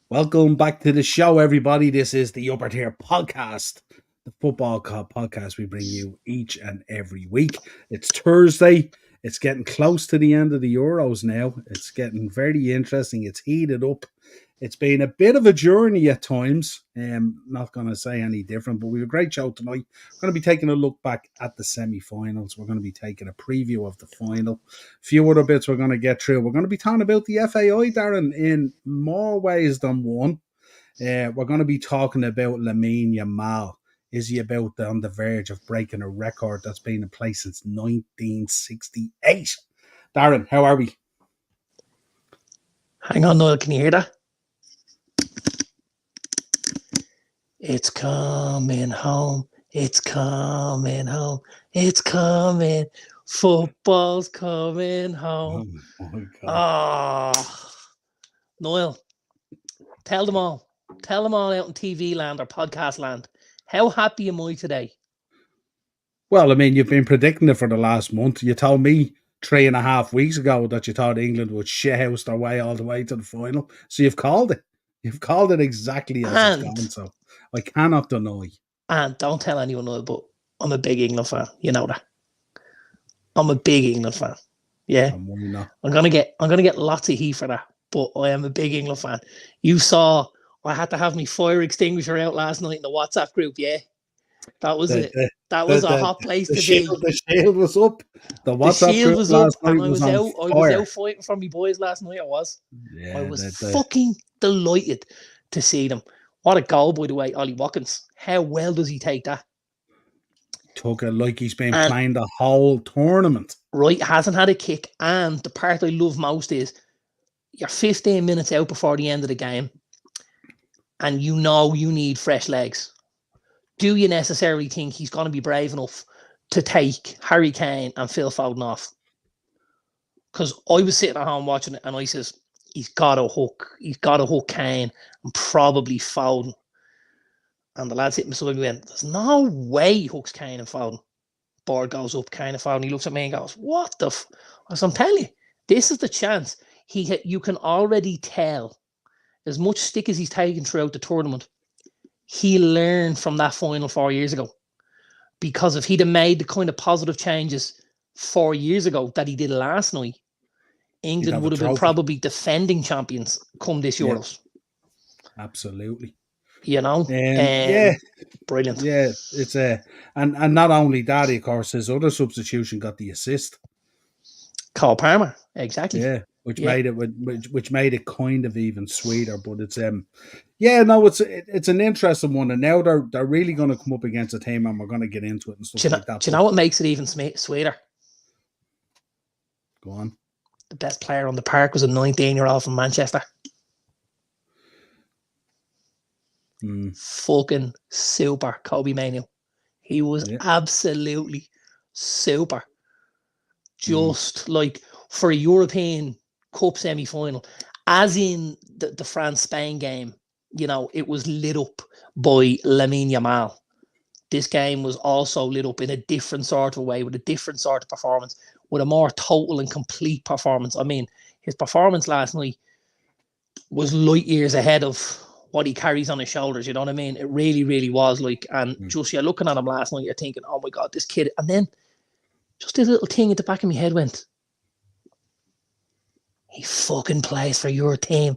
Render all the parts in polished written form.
Welcome back to the show, everybody. This is the Upper Tier Podcast, the football podcast we bring you each and every week. It's Thursday. It's getting close to the end of the Euros now. It's getting very interesting. It's heated up. It's been a bit of a journey at times. Not going to say any different, but we have a great show tonight. We're going to be taking a look back at the semi-finals. We're going to be taking a preview of the final. A few other bits we're going to get through. We're going to be talking about the FAI, Darren, in more ways than one. We're going to be talking about Lamine Yamal. Is he about on the verge of breaking a record that's been in place since 1968? Darren, how are we? Hang on, Niall, can you hear that? It's coming home. It's coming home. It's coming. Football's coming home. Oh my God. Oh, Niall, tell them all. Tell them all out in TV land or podcast land. How happy am I today? Well, I mean, you've been predicting it for the last month. You told me 3.5 weeks ago that you thought England would shithouse their way all the way to the final. So you've called it. You've called it exactly as it's gone. So I cannot deny. And don't tell anyone, Niall, but I'm a big England fan. You know that. I'm a big England fan. Yeah. And why not? I'm gonna get lots of heat for that, but I am a big England fan. You saw I had to have my fire extinguisher out last night in the WhatsApp group. Yeah, that was it. That was a hot place to be. The shield was up. The WhatsApp shield group was up, last night and I was out fire. fighting for my boys last night. I was Yeah, fucking delighted to see them. What a goal, by the way, Ollie Watkins. How well does he take that? Took it like he's been playing the whole tournament. Right, hasn't had a kick. And the part I love most is you're 15 minutes out before the end of the game and you know you need fresh legs. Do you necessarily think he's going to be brave enough to take Harry Kane and Phil Foden off? Because I was sitting at home watching it and I says, he's got to hook Kane and probably Foden. And the lads hit me so we went, there's no way he hooks Kane and Foden. Board goes up, Kane and Foden. He looks at me and goes, what the I said, I'm telling you, this is the chance. You can already tell, as much stick as he's taken throughout the tournament, he learned from that final 4 years ago. Because if he'd have made the kind of positive changes 4 years ago that he did last night, England would have been probably defending champions come this Euros. Yeah. Absolutely. You know? Yeah. Brilliant. Yeah, it's and not only that, of course, his other substitution got the assist. Cole Palmer, exactly. Yeah, which made it kind of even sweeter. But it's it's an interesting one, and now they're really going to come up against a team, and we're going to get into it and stuff like that. Do you know what makes it even sweeter? Go on. The best player on the park was a 19-year-old from Manchester. Fucking super, Kobe Manu. He was absolutely super. Just like for a European Cup semi-final, as in the France-Spain game, you know, it was lit up by Lamine Yamal. This game was also lit up in a different sort of way, with a different sort of performance, with a more total and complete performance. I mean, his performance last night was light years ahead of what he carries on his shoulders, you know what I mean? It really, really was like, and just you're looking at him last night, you're thinking, oh my God, this kid. And then just a little thing at the back of my head went, he fucking plays for your team.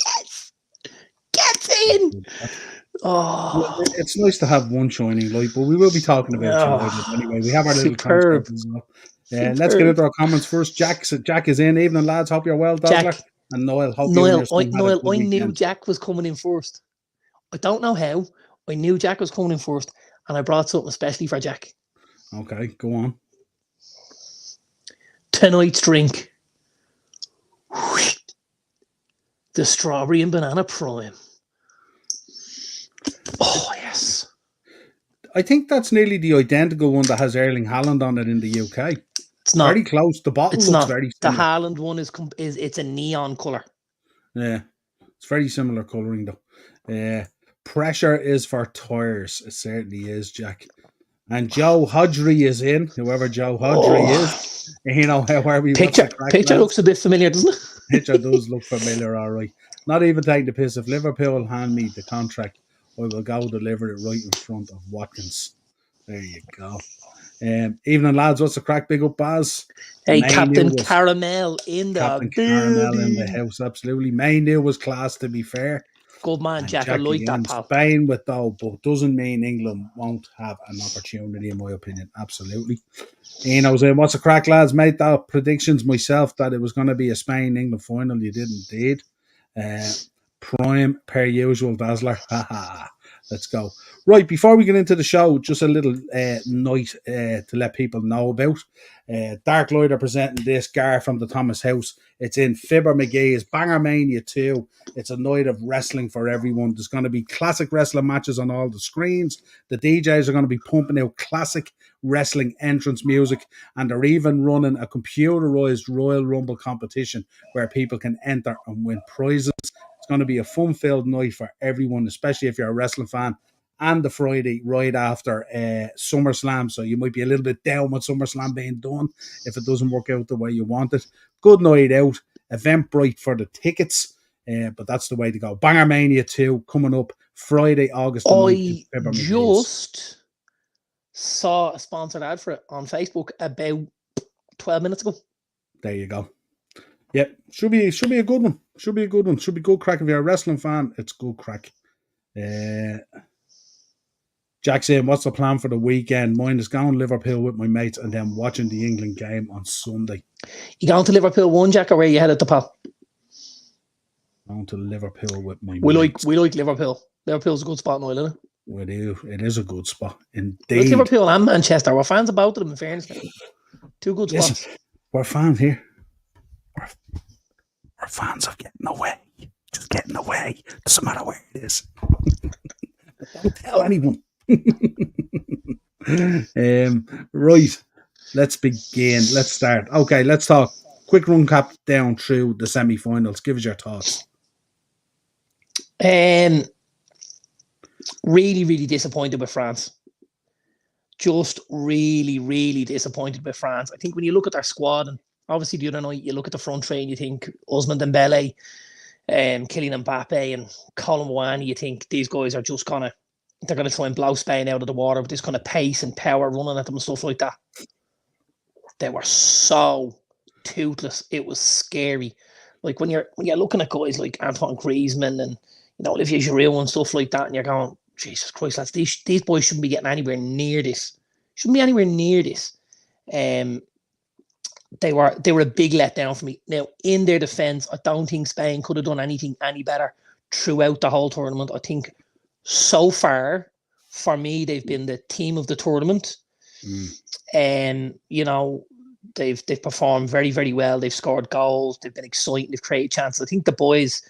Yes! Gets in! Oh, it's nice to have one shining light, but we will be talking about it anyway. We have our little superb. As well. Let's get into our comments first. Jack is in. Evening, lads. Hope you're well, Dazzler. And Niall, I knew Jack was coming in first. I don't know how. I knew Jack was coming in first, and I brought something especially for Jack. Okay, go on. Tonight's drink. The strawberry and banana prime. Oh, yes. I think that's nearly the identical one that has Erling Haaland on it in the UK. It's not very close. The bottle looks very similar. The Haaland one is it's a neon colour. Yeah, it's very similar colouring though. Pressure is for tires. It certainly is, Jack. And Joe Hodgery is in. Whoever Joe Hodgery is, you know how are we? Picture looks a bit familiar, doesn't it? Picture does look familiar, all right. Not even take the piss. If Liverpool hand me the contract, I will go deliver it right in front of Watkins. There you go. Evening, lads. What's the crack? Big up, Baz. Hey, Manu Captain was Caramel in the Captain Caramel in the building. house. Absolutely. Manu was class, to be fair. Good man, And Jack. I like Jackie that, in pal. Spain with though, but doesn't mean England won't have an opportunity, in my opinion. Absolutely. Ian, I was saying, what's the crack, lads? Made that predictions myself that it was going to be a Spain-England final. You did indeed. Prime, per usual, Dazzler. Ha ha. Let's go. Right, before we get into the show, just a little night to let people know about. Dark Lloyd are presenting this Gar from the Thomas House. It's in Fibber McGee's Banger Mania 2. It's a night of wrestling for everyone. There's going to be classic wrestling matches on all the screens. The DJs are going to be pumping out classic wrestling entrance music, and they're even running a computerized Royal Rumble competition where people can enter and win prizes. It's going to be a fun-filled night for everyone, especially if you're a wrestling fan. And the Friday right after SummerSlam, so you might be a little bit down with SummerSlam being done if it doesn't work out the way you want it. Good night out, Eventbrite for the tickets, but that's the way to go. Banger Mania 2 coming up Friday, August the 9th. I just saw a sponsored ad for it on Facebook about 12 minutes ago. There you go. Yep, should be a good one. Should be a good one. Should be good crack. If you're a wrestling fan, it's good crack. Jack saying, what's the plan for the weekend? Mine is going to Liverpool with my mates and then watching the England game on Sunday. You going to Liverpool one, Jack, or where you headed to, pal? Going to Liverpool with my mates. We like Liverpool. Liverpool's a good spot now, isn't it? We do. It is a good spot. Indeed. Like Liverpool and Manchester. We're fans of both of them, in fairness. Two good spots. Listen, we're fans here. We're fans of getting away. Just getting away. Doesn't matter where it is. Don't tell anyone. Right, let's begin. Let's start. Okay, let's talk. Quick run cap down through the semi-finals. Give us your thoughts. Really, really disappointed with France. Just really, really disappointed with France. I think when you look at their squad, and obviously the other night you look at the front three and you think Ousmane Dembele, Kylian Mbappe and Colin Mouani, you think these guys are just they're going to try and blow Spain out of the water with this kind of pace and power running at them and stuff like that. They were so toothless. It was scary. Like when you're looking at guys like Antoine Griezmann and Olivier Giroud and stuff like that, and you're going, Jesus Christ, lads, these boys shouldn't be getting anywhere near this. Shouldn't be anywhere near this. They were a big letdown for me. Now, in their defence, I don't think Spain could have done anything any better throughout the whole tournament. I think so far, for me, they've been the team of the tournament. They've performed very, very well. They've scored goals. They've been exciting. They've created chances. I think the boys,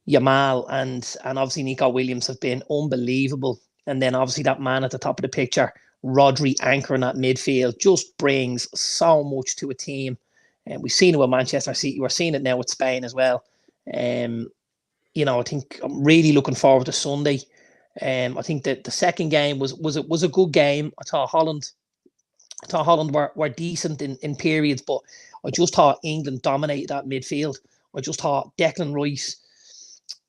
Yamal and obviously Nico Williams, have been unbelievable. And then obviously that man at the top of the picture, Rodri, anchoring that midfield, just brings so much to a team. And we've seen it with Manchester City. We're seeing it now with Spain as well. I think I'm really looking forward to Sunday. I think that the second game was a good game. I thought Holland were decent in periods, but I just thought England dominated that midfield. I just thought Declan Rice,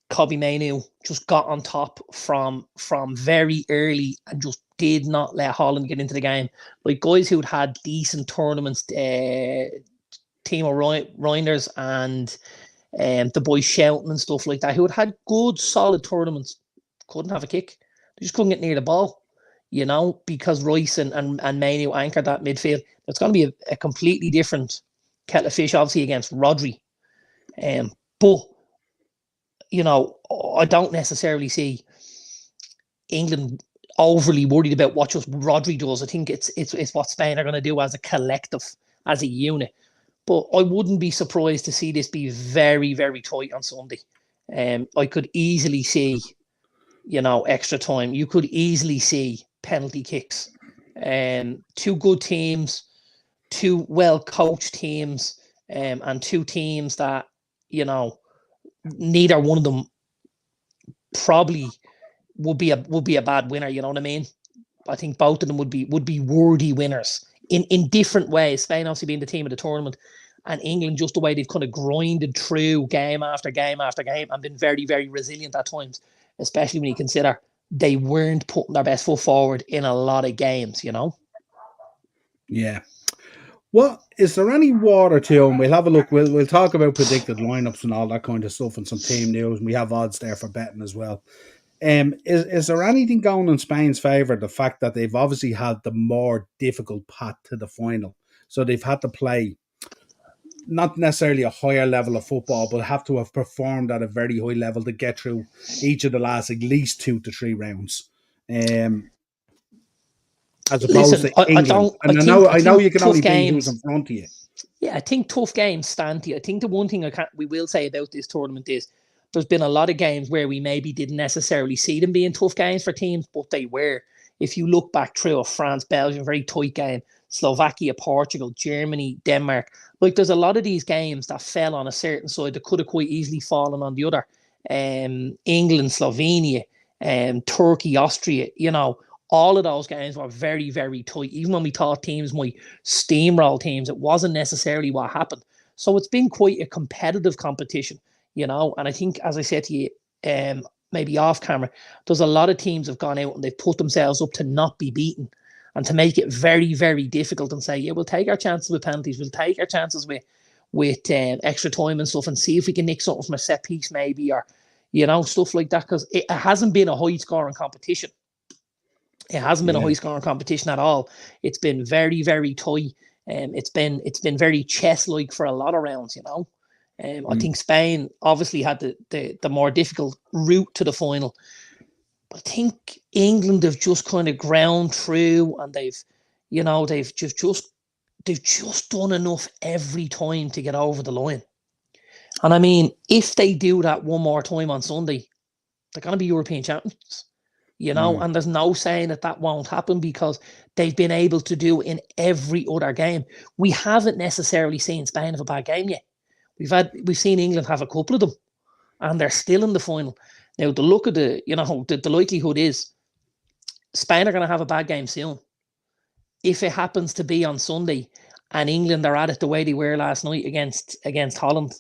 Kobbie Mainoo just got on top from very early and just did not let Holland get into the game. Like guys who'd had decent tournaments, Timo Reinders and the boy Shelton and stuff like that, who had good, solid tournaments, couldn't have a kick. They just couldn't get near the ball, because Rice and Mainoo anchored that midfield. It's going to be a completely different kettle of fish, obviously, against Rodri. But, I don't necessarily see England overly worried about what just Rodri does. I think it's what Spain are going to do as a collective, as a unit. But I wouldn't be surprised to see this be very, very tight on Sunday. I could easily see, extra time. You could easily see penalty kicks. Two good teams, two well-coached teams, and two teams that, neither one of them probably would be a bad winner. You know what I mean? I think both of them would be worthy winners in different ways. Spain obviously being the team of the tournament, And England, just the way they've kind of grinded through game after game after game and been very, very resilient at times, especially when you consider they weren't putting their best foot forward in a lot of games, you know? Yeah. What is there any water to them? We'll have a look. We'll talk about predicted lineups and all that kind of stuff and some team news. And we have odds there for betting as well. Is there anything going in Spain's favour? The fact that they've obviously had the more difficult path to the final, so they've had to play not necessarily a higher level of football, but have to have performed at a very high level to get through each of the last at least 2 to 3 rounds. As opposed Listen, to England. I And think I know you can tough only beat who's games. in front of you. Yeah, I think tough games stand to you. I think the one thing we will say about this tournament is there's been a lot of games where we maybe didn't necessarily see them being tough games for teams, but they were. If you look back through a France, Belgium, very tight game, Slovakia, Portugal, Germany, Denmark, like there's a lot of these games that fell on a certain side that could have quite easily fallen on the other. England, Slovenia, Turkey, Austria, you know, all of those games were very, very tight. Even when we thought teams might steamroll teams, it wasn't necessarily what happened. So it's been quite a competitive competition, you know. And I think, as I said to you, maybe off camera, there's a lot of teams have gone out and they've put themselves up to not be beaten and to make it very, very difficult and say, yeah, we'll take our chances with penalties. We'll take our chances with extra time and stuff and see if we can nick something from a set piece maybe, or, you know, stuff like that. Because it hasn't been a high scoring competition. It hasn't been a high scoring competition at all. It's been very, very tight. It's been very chess like for a lot of rounds, you know. I think Spain obviously had the more difficult route to the final. But I think England have just kind of ground through, and they've just done enough every time to get over the line. And I mean, if they do that one more time on Sunday, they're going to be European champions. You know, and there's no saying that won't happen because they've been able to do in every other game. We haven't necessarily seen Spain have a bad game yet. We've seen England have a couple of them, and they're still in the final. Now, the look of the likelihood is Spain are going to have a bad game soon. If it happens to be on Sunday and England are at it the way they were last night against Holland,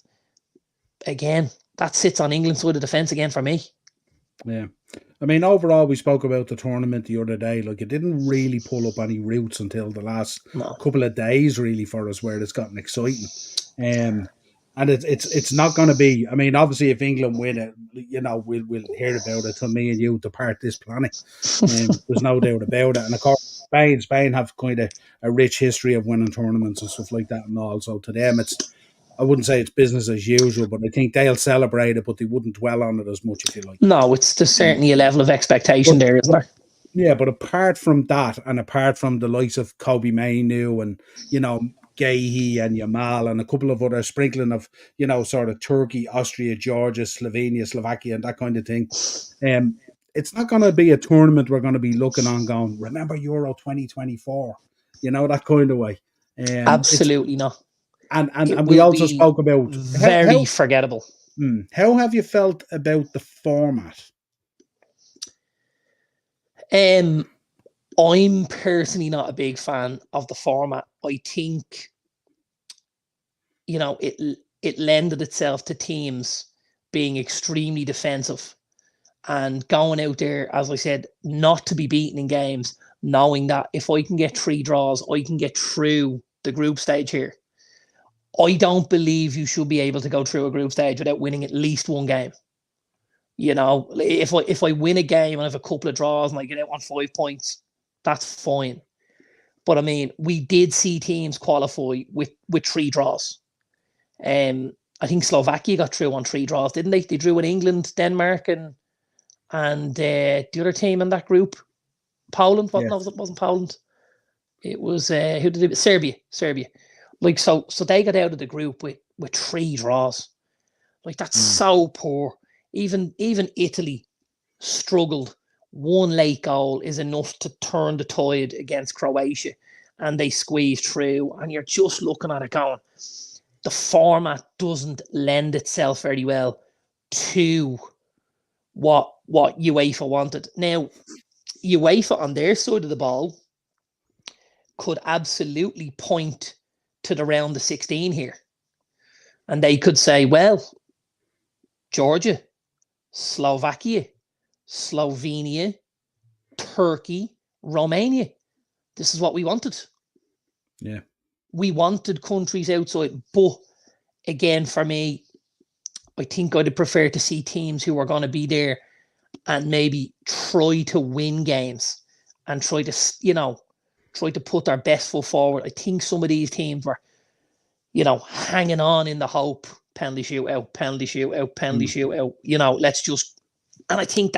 again, that sits on England's side of the fence again for me. Yeah. I mean, overall, we spoke about the tournament the other day. Like, it didn't really pull up any roots until the last couple of days, really, for us, where it's gotten exciting. And it's not going to be. I mean, obviously, if England win it, you know, we'll hear about it till me and you depart this planet. There's no doubt about it. And of course, Spain have kind of a rich history of winning tournaments and stuff like that, and all. So to them, I wouldn't say it's business as usual, but I think they'll celebrate it, but they wouldn't dwell on it as much, if you like. No, there's certainly a level of expectation there, isn't there? Yeah, but apart from that, and apart from the likes of Kobe Mainu and, you know, Gahey and Yamal and a couple of other sprinkling of, you know, sort of Turkey, Austria, Georgia, Slovenia, Slovakia, and that kind of thing, it's not going to be a tournament we're going to be looking on going, remember Euro 2024, you know, that kind of way. Absolutely not. And we also spoke about very forgettable. How have you felt about the format? I'm personally not a big fan of the format. I think, you know, it lended itself to teams being extremely defensive and going out there, as I said, not to be beaten in games, knowing that if I can get 3 draws, I can get through the group stage here. I don't believe you should be able to go through a group stage without winning at least one game. You know, if I win a game and I have a couple of draws and I get out on 5 points, that's fine. But I mean, we did see teams qualify with 3 draws. I think Slovakia got through on 3 draws, didn't they? They drew with England, Denmark, and the other team in that group, Poland. Yes. No, it wasn't Poland. It was who did it? Serbia. Like, so they got out of the group with 3 draws. Like, that's so poor. Even Italy struggled. 1 late goal is enough to turn the tide against Croatia, and they squeezed through. And you're just looking at it going, the format doesn't lend itself very well to what UEFA wanted. Now, UEFA on their side of the ball could absolutely point to the round of 16 here. And they could say, well, Georgia, Slovakia, Slovenia, Turkey, Romania. This is what we wanted. Yeah. We wanted countries outside. But again, for me, I think I'd prefer to see teams who are going to be there and maybe try to win games and try to put their best foot forward. I think some of these teams were, hanging on in the hope, penalty shootout, penalty shootout, penalty shootout. Let's just, and I think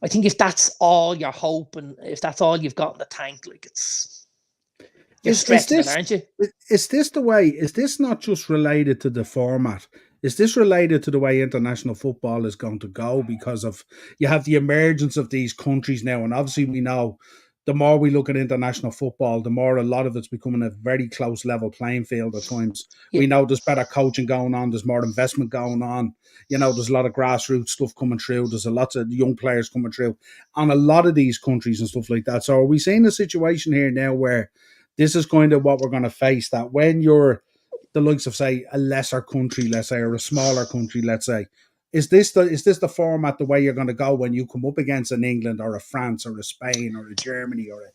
if that's all you're hoping, if that's all you've got in the tank, like you're stretching it, aren't you? Is this not just related to the format? Is this related to the way international football is going to go? Because you have the emergence of these countries now, and obviously we know the more we look at international football, the more a lot of it's becoming a very close level playing field at times. Yeah. We know there's better coaching going on, there's more investment going on. There's a lot of grassroots stuff coming through. There's a lot of young players coming through on a lot of these countries and stuff like that. So are we seeing a situation here now where this is kind of what we're going to face, that when you're the likes of, say, a lesser country, let's say, or a smaller country, let's say, is this the format, the way you're going to go when you come up against an England or a France or a Spain or a Germany or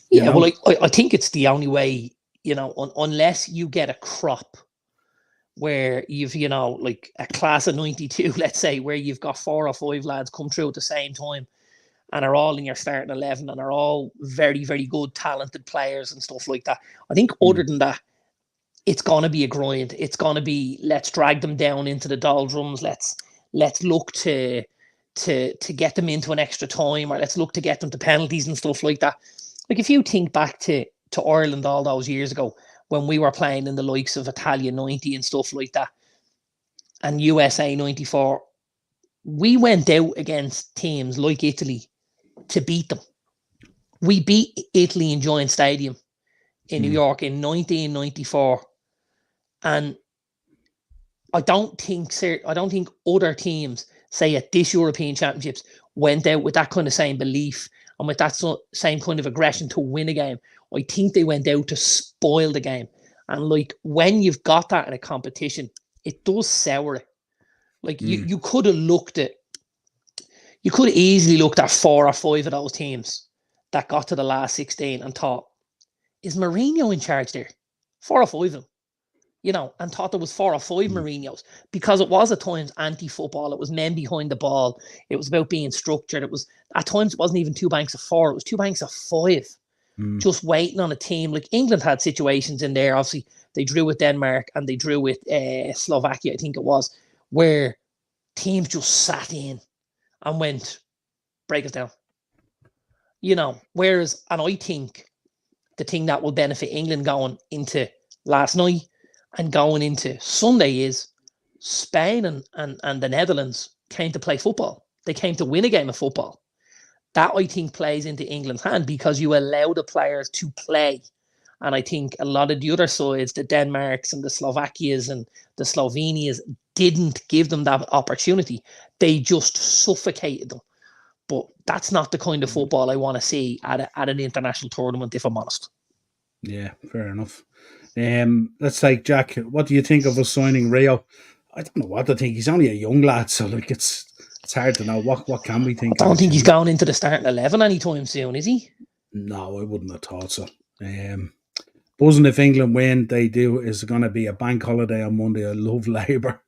well, I think it's the only way, unless you get a crop where you've, like a class of 92, let's say, where you've got 4 or 5 lads come through at the same time and are all in your starting 11 and are all very, very good, talented players and stuff like that. I think other than that, it's going to be a grind. It's going to be, let's drag them down into the doldrums. Let's look to get them into an extra time, or let's look to get them to penalties and stuff like that. Like if you think back to Ireland all those years ago when we were playing in the likes of Italia 90 and stuff like that, and USA 94, we went out against teams like Italy to beat them. We beat Italy in Giant Stadium in New York in 1994. And I don't think other teams, say at this European Championships, went out with that kind of same belief and with that same kind of aggression to win a game. I think they went out to spoil the game. And like when you've got that in a competition, it does sour it. Like you could have easily looked at 4 or 5 of those teams that got to the last 16 and thought, is Mourinho in charge there? 4 or 5 of them. And thought there was 4 or 5 Mourinhos, because it was at times anti-football. It was men behind the ball. It was about being structured. It was, at times, it wasn't even 2 banks of 4. It was 2 banks of 5, just waiting on a team. Like England had situations in there. Obviously, they drew with Denmark and they drew with Slovakia, I think it was, where teams just sat in and went, break us down. Whereas, and I think the thing that will benefit England going into last night and going into Sunday is Spain and the Netherlands came to play football. They came to win a game of football. That, I think, plays into England's hand because you allow the players to play. And I think a lot of the other sides, the Denmarks and the Slovakias and the Slovenias, didn't give them that opportunity. They just suffocated them. But that's not the kind of football I want to see at an international tournament, if I'm honest. Yeah, fair enough. Let's take Jack. What do you think of us signing Rio? I don't know what to think. He's only a young lad, so like it's hard to know. What can we think? I don't think he's going into the starting 11 anytime soon, is he? No, I wouldn't have thought so. Buzzing if England win, they do. Is going to be a bank holiday on Monday. I love Labour.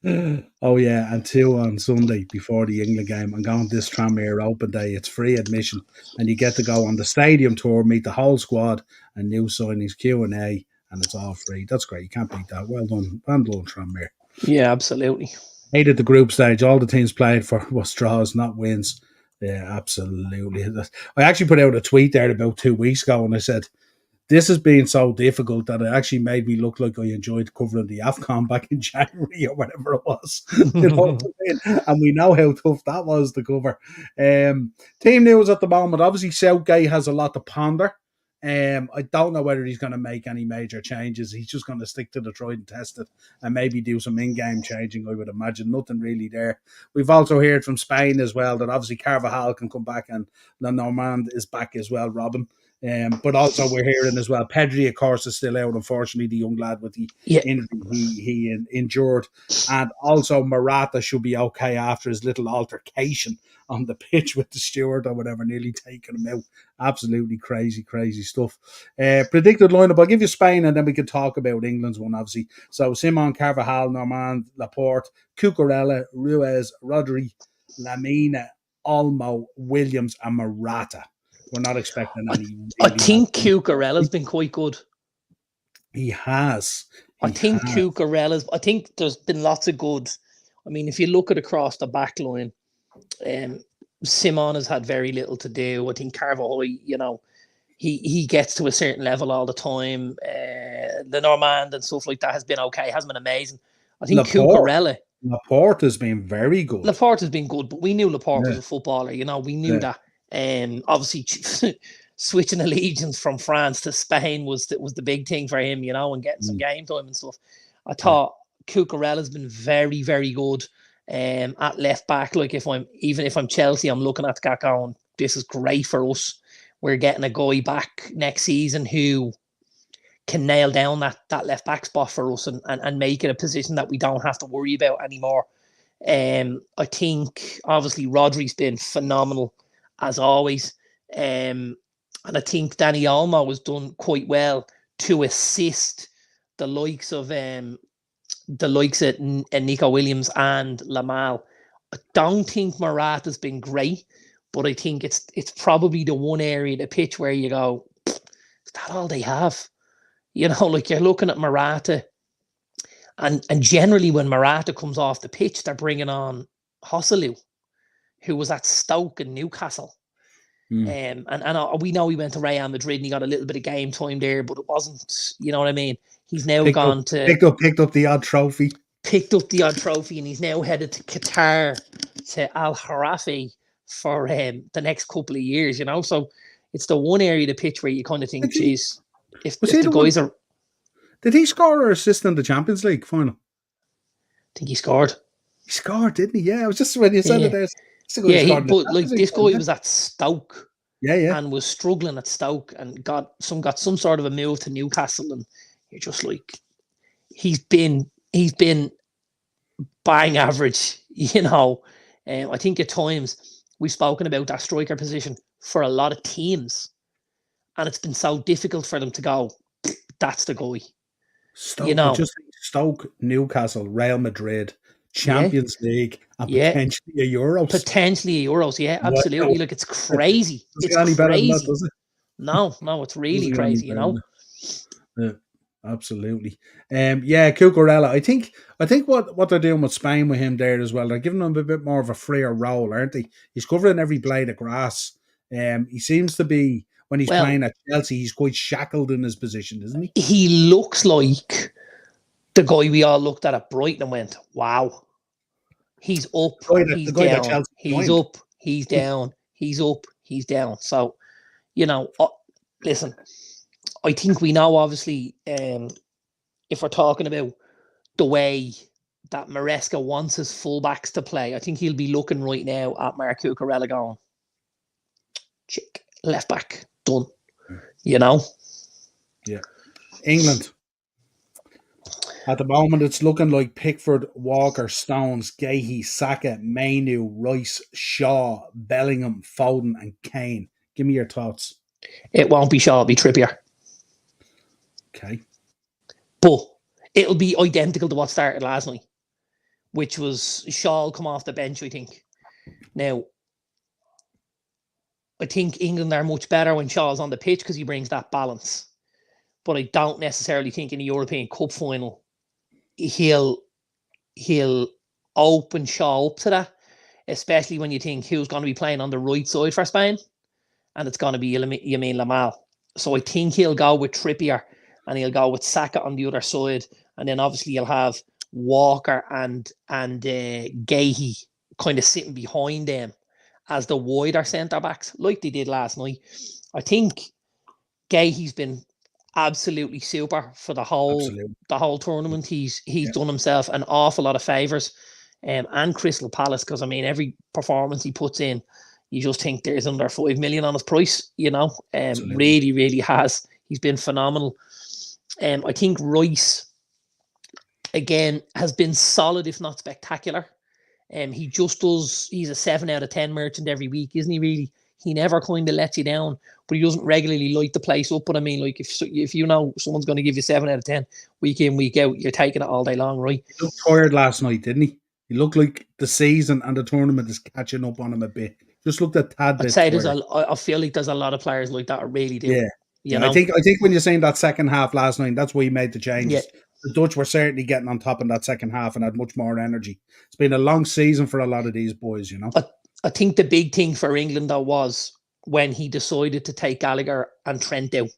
Oh yeah, and 2 on Sunday before the England game. I'm going this Tranmere Open Day. It's free admission, and you get to go on the stadium tour, meet the whole squad, and new signings, Q&A, and it's all free. That's great. You can't beat that. Well done, Tranmere. Yeah, absolutely. Hated the group stage. All the teams played for was draws, not wins. Yeah, absolutely. I actually put out a tweet there about 2 weeks ago, and I said, this has been so difficult that it actually made me look like I enjoyed covering the AFCON back in January or whatever it was. And we know how tough that was to cover. Team news at the moment. Obviously, Southgate has a lot to ponder. I don't know whether he's going to make any major changes. He's just going to stick to the tried and tested and maybe do some in-game changing, I would imagine. Nothing really there. We've also heard from Spain as well that obviously Carvajal can come back and Lenormand is back as well, Robin. But also we're hearing as well, Pedri, of course, is still out, unfortunately, the young lad with the injury he endured. And also Morata should be okay after his little altercation on the pitch with the steward or whatever, nearly taking him out. Absolutely crazy, crazy stuff. Predicted lineup, I'll give you Spain and then we can talk about England's one, obviously. So Simon, Carvajal, Normand, Laporte, Cucurella, Ruiz, Rodri, Lamina, Olmo, Williams, and Morata. We're not expecting any. I think Cucurella's been quite good. He has. I think there's been lots of good. I mean, if you look at across the back line, Simon has had very little to do. I think Carvajal, he gets to a certain level all the time. The Normand and stuff like that has been okay. Hasn't been amazing. I think Cucurella. Laporte has been very good. Laporte has been good, but we knew Laporte was a footballer. We knew that. Obviously, switching allegiance from France to Spain was the big thing for him, and getting some game time and stuff. I thought Cucurella's been very, very good at left back. Like if I'm Chelsea, I'm looking at that going, this is great for us. We're getting a guy back next season who can nail down that left back spot for us and make it a position that we don't have to worry about anymore. I think obviously Rodri's been phenomenal as always. And I think Dani Olmo has done quite well to assist the likes of Nico Williams and Lamal. I don't think Morata's been great, but I think it's probably the one area of the pitch where you go, is that all they have? Like you're looking at Morata, and generally when Morata comes off the pitch, they're bringing on Joselu, who was at Stoke and Newcastle. And we know he went to Real Madrid and he got a little bit of game time there, but it wasn't, you know what I mean? He's now picked up the odd trophy. Picked up the odd trophy, and he's now headed to Qatar, to Al Kharafi for the next couple of years, So it's the one area of the pitch where you kind of think, geez, if the guys are... Did he score or assist in the Champions League final? I think he scored. He scored, didn't he? Yeah, it was just when you said it there. But this guy was at Stoke, and was struggling at Stoke, and got some sort of a move to Newcastle, and you're just like, he's been bang average, I think at times we've spoken about that striker position for a lot of teams, and it's been so difficult for them to go, that's the guy. Stoke, Newcastle, Real Madrid, Champions League, and potentially a Euros. Potentially a Euros, absolutely. Like, it's crazy. It's crazy. Better than that, does it? No, it's really crazy, Yeah, absolutely. Cucurella. I think what they're doing with Spain with him there as well, they're giving him a bit more of a freer role, aren't they? He's covering every blade of grass. He seems to be, when he's playing at Chelsea, he's quite shackled in his position, isn't he? He looks like the guy we all looked at Brighton and went, wow, he's up, he's down, he's up, he's down, he's up, he's down. So, listen, I think we know, obviously, if we're talking about the way that Maresca wants his fullbacks to play, I think he'll be looking right now at Marc Cucurella going, check, left back, done, Yeah. England. At the moment, it's looking like Pickford, Walker, Stones, Gahey, Saka, Mainu, Rice, Shaw, Bellingham, Foden, and Kane. Give me your thoughts. It won't be Shaw, it'll be Trippier. Okay. But it'll be identical to what started last night, which was Shaw will come off the bench, I think. Now, I think England are much better when Shaw's on the pitch because he brings that balance. But I don't necessarily think in the European Cup final he'll open Shaw up to that, especially when you think who's going to be playing on the right side for Spain, and it's going to be Lamine Yamal. So I think he'll go with Trippier and he'll go with Saka on the other side, and then obviously you'll have Walker and Gahey kind of sitting behind them as the wider centre backs, like they did last night. I think Gahey's been absolutely super for the whole tournament. He's done himself an awful lot of favours, and Crystal Palace, because I mean every performance he puts in, you just think there's under 5 million on his price, Absolutely. Really, really has. He's been phenomenal. I think Rice, again, has been solid, if not spectacular. He's a 7 out of 10 merchant every week, isn't he, really? He never kind of lets you down, but he doesn't regularly light the place up. But I mean, like, if you know someone's going to give you 7 out of 10 week in, week out, you're taking it all day long, right? He looked tired last night, didn't he? He looked like the season and the tournament is catching up on him a bit. Just looked a tad bit tired. I feel like there's a lot of players like that really do. Yeah. You know? I think when you're saying that second half last night, that's why he made the changes. Yeah. The Dutch were certainly getting on top in that second half and had much more energy. It's been a long season for a lot of these boys, I think the big thing for England, though, was when he decided to take Gallagher and Trent out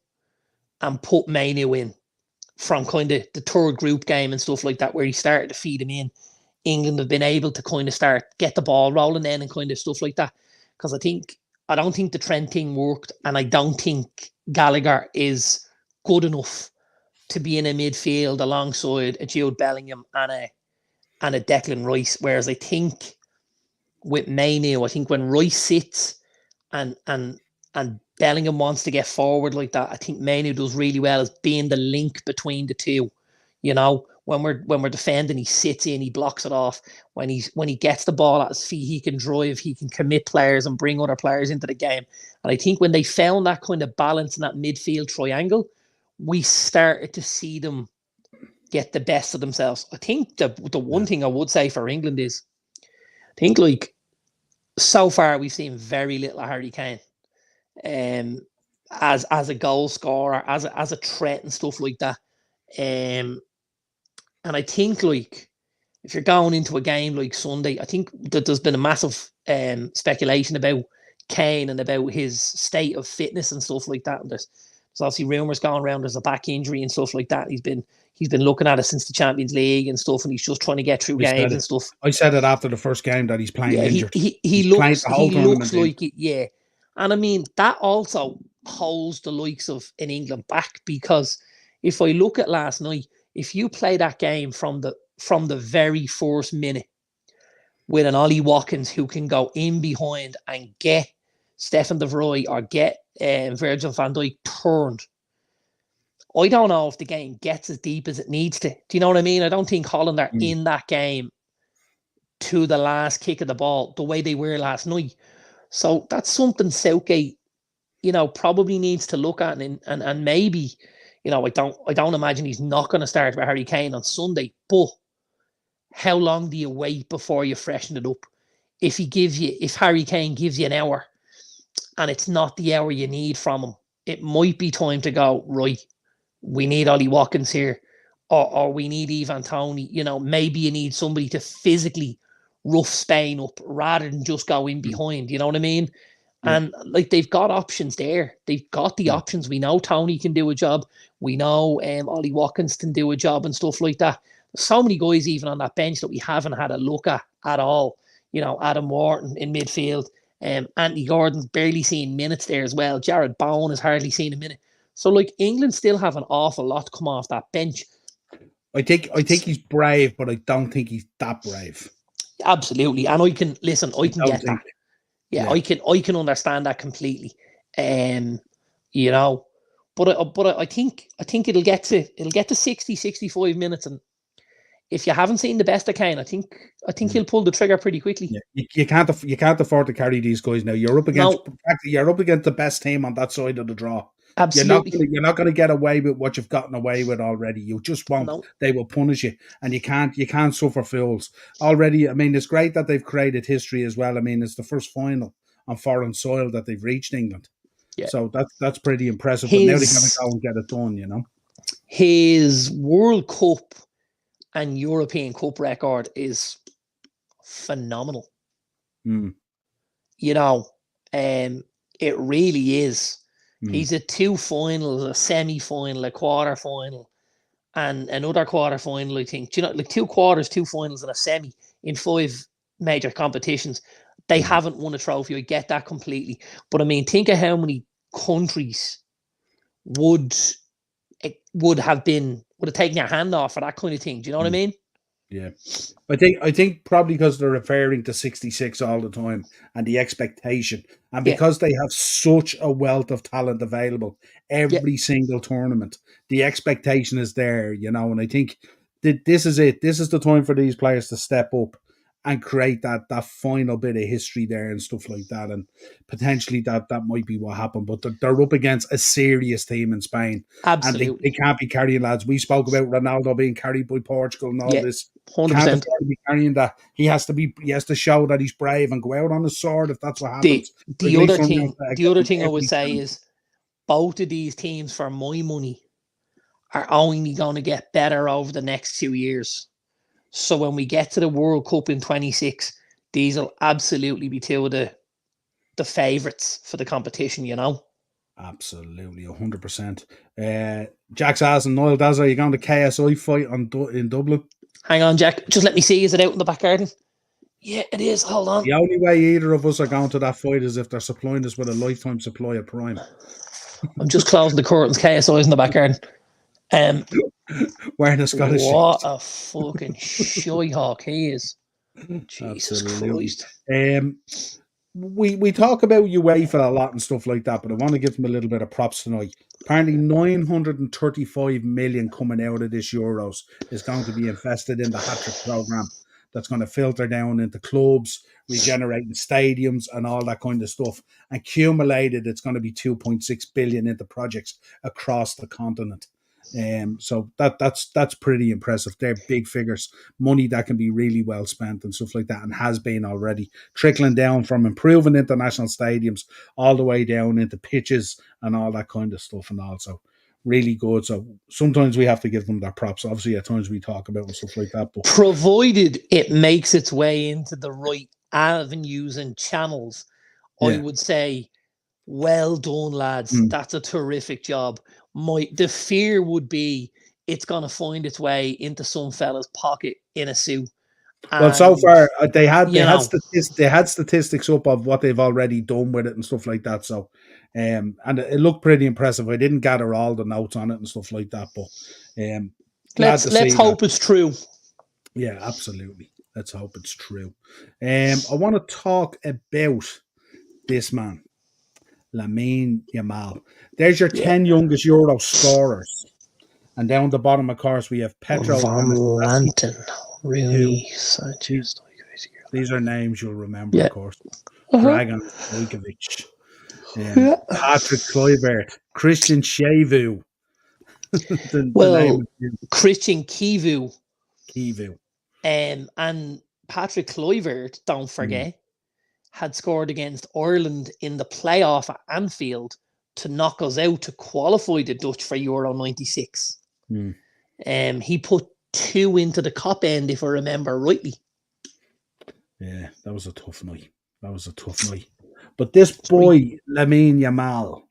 and put Mainu in from kind of the third group game and stuff like that, where he started to feed him in. England have been able to kind of get the ball rolling then and kind of stuff like that. Because I don't think the Trent thing worked, and I don't think Gallagher is good enough to be in a midfield alongside a Jude Bellingham and a Declan Rice. Whereas I think with Mainu, I think when Rice sits and Bellingham wants to get forward like that, I think Mainu does really well as being the link between the two. When we're defending, he sits in, he blocks it off. When he gets the ball at his feet, he can drive, he can commit players and bring other players into the game. And I think when they found that kind of balance in that midfield triangle, we started to see them get the best of themselves. I think the one thing I would say for England is, I think, like, so far we've seen very little of Harry Kane as a goal scorer, as a threat and stuff like that. And I think, like, if you're going into a game like Sunday, I think that there's been a massive speculation about Kane and about his state of fitness and stuff like that. And there's obviously rumours going around there's a back injury and stuff like that. He's been looking at it since the Champions League and stuff, and he's just trying to get through games and stuff. I said it after the first game that he's playing injured. He looks like it, yeah. And I mean, that also holds the likes of in England back, because if I look at last night, if you play that game from the very first minute with an Ollie Watkins who can go in behind and get Stefan de Vrij or get Virgil van Dijk turned, I don't know if the game gets as deep as it needs to. Do you know what I mean? I don't think Holland are in that game to the last kick of the ball the way they were last night. So that's something Southgate, probably needs to look at, and maybe, I don't imagine he's not going to start with Harry Kane on Sunday. But how long do you wait before you freshen it up? If Harry Kane gives you an hour, and it's not the hour you need from him, it might be time to go, right, we need Ollie Watkins here, or we need Ivan Toney. Maybe you need somebody to physically rough Spain up rather than just go in behind. You know what I mean? Yeah. And like, they've got options there. They've got the options. We know Toney can do a job. We know Ollie Watkins can do a job and stuff like that. There's so many guys even on that bench that we haven't had a look at all. Adam Wharton in midfield. Anthony Gordon's barely seen minutes there as well. Jared Bowen has hardly seen a minute. So, like, England still have an awful lot to come off that bench. I think he's brave, but I don't think he's that brave. Absolutely, and I can get that. Yeah, I can understand that completely. But I think it'll get to 60, 65 minutes, and if you haven't seen the best of Kane, I think he'll pull the trigger pretty quickly. Yeah. You can't afford to carry these guys now. You're up against the best team on that side of the draw. Absolutely. You're not going to get away with what you've gotten away with already. You just won't. No. They will punish you, and you can't suffer fools. Already, I mean, it's great that they've created history as well. I mean, it's the first final on foreign soil that they've reached England. Yeah. So that's pretty impressive. But now they're going to go and get it done, His World Cup and European Cup record is phenomenal. It really is. He's at 2 finals, a semi-final, a quarter-final, and another quarter-final, I think. Like 2 quarters, 2 finals, and a semi in 5 major competitions. They haven't won a trophy. I get that completely. But, I mean, think of how many countries would have taken your hand off for that kind of thing. Do you know what I mean? Yeah. I think probably because they're referring to 66 all the time and the expectation, and Yeah, because they have such a wealth of talent available yeah, every single tournament, the expectation is there, and I think that this is it. This is the time for these players to step up and create that final bit of history there and stuff like that, and potentially that might be what happened. But they're up against a serious team in Spain, and they absolutely. can't be carrying lads. We spoke about Ronaldo being carried by Portugal and all Yeah, this. Can't 100%. afford to be carrying that. He has to show that he's brave and go out on the sword if that's what The happens. Or at the least other run around thing, the other against thing I would every say challenge. is both of these teams, for my money, are only going to get better over the next 2 years. So when we get to the World Cup in 26, these will absolutely be two of the favourites for the competition, you know? Absolutely, 100%. Jack Sass and Niall Daz, are you going to KSI fight in Dublin? Hang on, Jack. Just let me see. Is it out in the back garden? Yeah, it is. Hold on. The only way either of us are going to that fight is if they're supplying us with a lifetime supply of Prime. I'm just closing the curtains. KSI's in the back garden. Wearing a Scottish What shirt. a fucking shy hawk he is. Jesus Absolutely. Christ. Um, we talk about UEFA a lot and stuff like that, but I want to give them a little bit of props tonight. Apparently, 935 million coming out of this Euros is going to be invested in the hat-trick program. That's going to filter down into clubs, regenerating stadiums, and all that kind of stuff. Accumulated, it's going to be 2.6 billion into projects across the continent. So that's pretty impressive. They're big figures, money that can be really well spent and stuff like that, and has been already trickling down from improving international stadiums all the way down into pitches and all that kind of stuff, and also really good. So sometimes we have to give them their props. Obviously, at times we talk about and stuff like that, but Provided it makes its way into the right avenues and channels, I yeah, would say, well done, lads. mm. That's a terrific job. The fear would be it's gonna find its way into some fella's pocket in a suit. Well, so And far they had you know, they had statistics up of what they've already done with it and stuff like that. So, and it looked pretty impressive. I didn't gather all the notes on it and stuff like that, but glad to let's see that. hope it's true. Yeah, absolutely. Let's hope it's true. I want to talk about this man, Lamine Yamal. There's your Yeah. 10 youngest Euro scorers. And down the bottom, of course, we have Petro Van Anastasi, Lanten, who Rooney, the- Sanchez. these are names you'll remember, of Yeah. course. Uh-huh. Dragan Stojkovic, Yeah. Patrick Kluivert, Christian Shevu, the name Well, of him, Christian Kivu, Kivu. and Patrick Kluivert, don't Mm, forget, had scored against Ireland in the playoff at Anfield to knock us out to qualify the Dutch for Euro 96. mm. He put two into the cop end, if I remember rightly. Yeah, that was a tough night. That was a tough night. But this Three. boy, Lamine Yamal,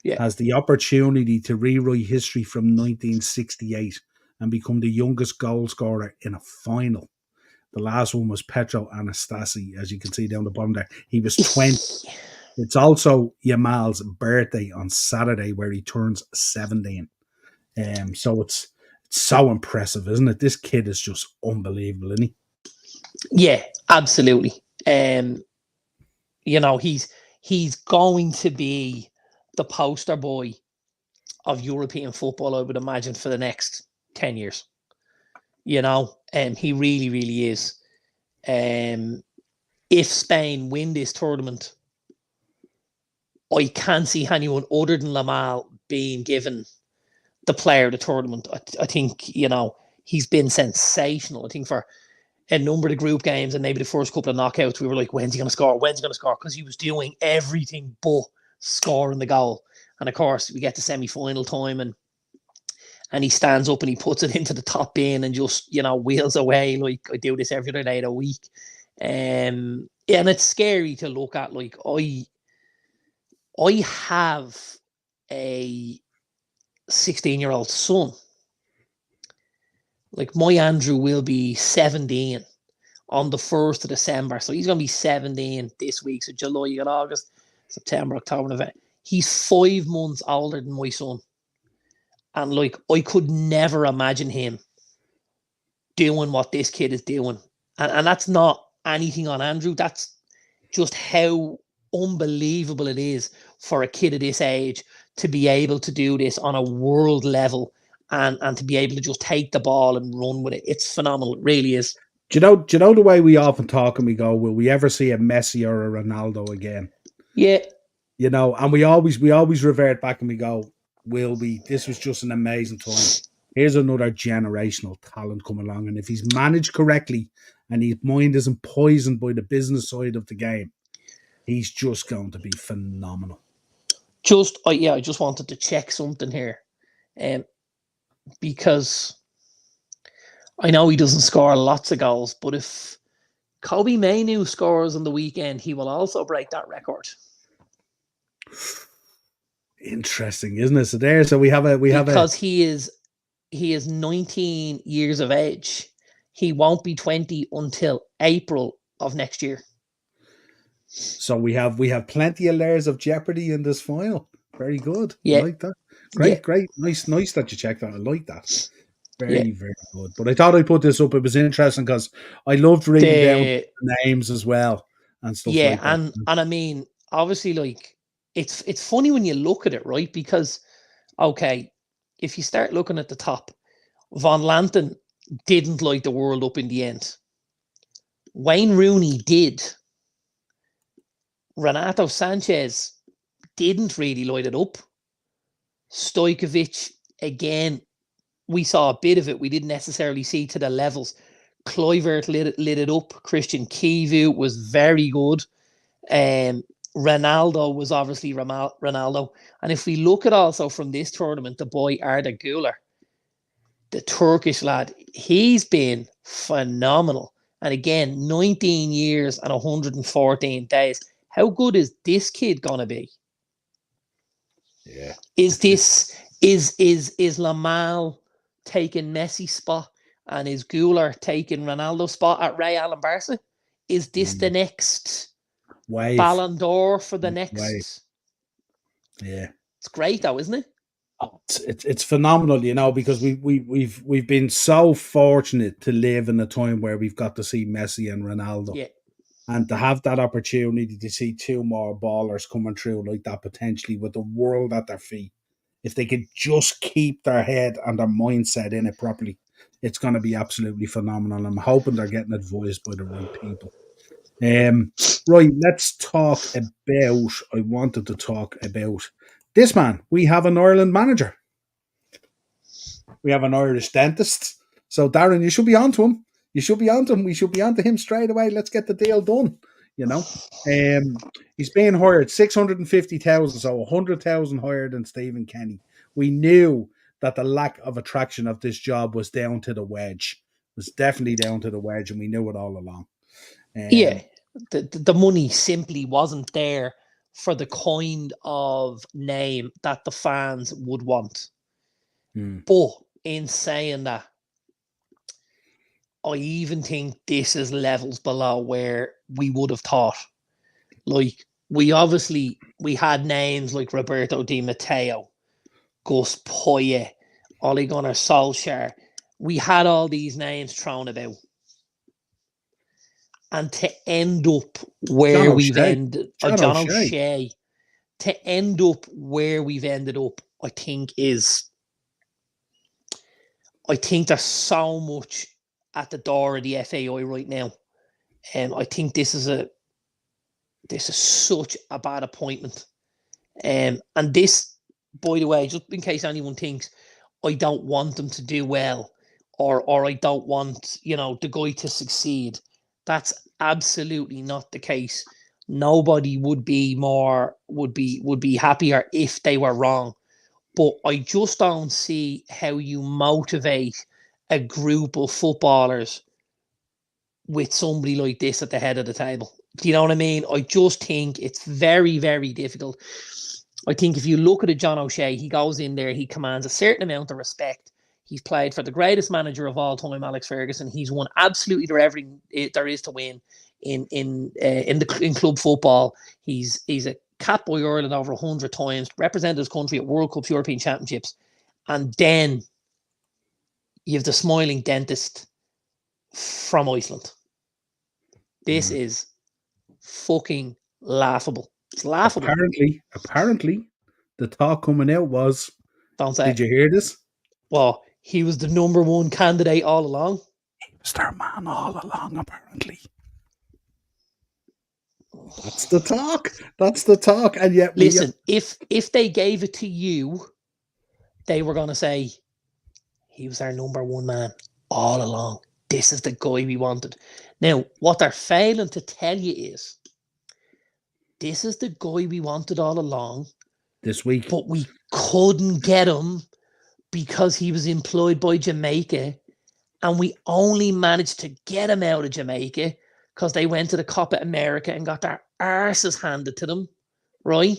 Yeah. has the opportunity to rewrite history from 1968 and become the youngest goal scorer in a final. The last one was Petro Anastasi, as you can see down the bottom there. He was 20. It's also Yamal's birthday on Saturday, where he turns 17. So it's so impressive, isn't it? This kid is just unbelievable, isn't he? Yeah, absolutely. He's going to be the poster boy of European football, I would imagine, for the next 10 years. He really, really is. If Spain win this tournament, I can't see anyone other than Lamal being given the player of the tournament. I think, he's been sensational. I think for a number of the group games and maybe the first couple of knockouts, we were like, when's he going to score? When's he going to score? Because he was doing everything but scoring the goal. And of course, we get to semi-final time and he stands up and he puts it into the top bin and just, wheels away like I do this every other day of the week. And it's scary to look at. Like, I have a 16-year-old son. Like, my Andrew will be 17 on the 1st of December. So he's going to be 17 this week. So July, you got August, September, October, November. He's 5 months older than my son. And like, I could never imagine him doing what this kid is doing. And that's not anything on Andrew. That's just how unbelievable it is for a kid of this age to be able to do this on a world level and to be able to just take the ball and run with it. It's phenomenal. It really is. Do you know the way we often talk and we go, will we ever see a Messi or a Ronaldo again? Yeah. You know, and we always revert back and we go, will we? This was just an amazing time. Here's another generational talent coming along. And if he's managed correctly and his mind isn't poisoned by the business side of the game, he's just going to be phenomenal. I just wanted to check something here. Because I know he doesn't score lots of goals, but if Kobe Mainoo scores on the weekend, he will also break that record. Interesting, isn't it? So because he is 19 years of age. He won't be 20 until April of next year. So we have plenty of layers of jeopardy in this final. Very good. Yeah. I like that. Great. Nice that you checked that. I like that. Very good. But I thought I'd put this up. It was interesting because I loved reading down the names as well and stuff like that. And I mean, obviously, like it's funny when you look at it, right? Because okay, if you start looking at the top, Von Lanten didn't light the world up in the end. Wayne Rooney did. Renato Sanchez didn't really light it up. Stojkovic, again, we saw a bit of it. We didn't necessarily see to the levels. Kluivert lit it up. Christian Kivu was very good. Ronaldo was obviously Ronaldo. And if we look at also from this tournament, the boy Arda Güler, the Turkish lad, he's been phenomenal. And again, 19 years and 114 days. How good is this kid gonna be? Yeah. Is Lamal taking Messi's spot and is Güler taking Ronaldo's spot at Real and Barca? Is this the next wave Ballon d'Or for the next wave? Yeah. It's great though, isn't it? Oh, it's phenomenal, you know, because we've been so fortunate to live in a time where we've got to see Messi and Ronaldo. Yeah. And to have that opportunity to see two more ballers coming through like that potentially with the world at their feet, if they could just keep their head and their mindset in it properly, it's going to be absolutely phenomenal. I'm hoping they're getting advised by the right people. Right, let's talk about, I wanted to talk about this man. We have an Ireland manager. We have an Irish dentist. So, Darren, you should be on to him. We should be on to him straight away. Let's get the deal done. You know, he's being hired 650,000, so 100,000 higher than Stephen Kenny. We knew that the lack of attraction of this job was down to the wedge. It was definitely down to the wedge, and we knew it all along. The money simply wasn't there for the kind of name that the fans would want. But in saying that, I even think this is levels below where we would have thought. Like, we had names like Roberto Di Matteo, Gus Poyet, Ole Gunnar Solskjaer. We had all these names thrown about. And to end up where we've ended, John O'Shea, to end up where we've ended up, I think there's so much at the door of the FAI right now. And I think this is such a bad appointment. And this, by the way, just in case anyone thinks I don't want them to do well or I don't want, the guy to succeed. That's absolutely not the case. Nobody would be happier if they were wrong. But I just don't see how you motivate a group of footballers with somebody like this at the head of the table. Do you know what I mean? I just think it's very, very difficult. I think if you look at a John O'Shea, he goes in there, he commands a certain amount of respect. He's played for the greatest manager of all time, Alex Ferguson. He's won absolutely everything there is to win in club football. He's a capped by Ireland over 100 times, represented his country at World Cups, European Championships, and then you have the smiling dentist from Iceland. This is fucking laughable. It's laughable. Apparently, the talk coming out was, Don't say. did you hear this? Well, he was the number one candidate all along. He was their man all along, apparently. That's the talk. That's the talk. And yet, listen, if they gave it to you, they were going to say, he was our number one man all along. This is the guy we wanted. Now, what they're failing to tell you is, this is the guy we wanted all along. This week. But we couldn't get him because he was employed by Jamaica. And we only managed to get him out of Jamaica because they went to the Copa America and got their arses handed to them, right?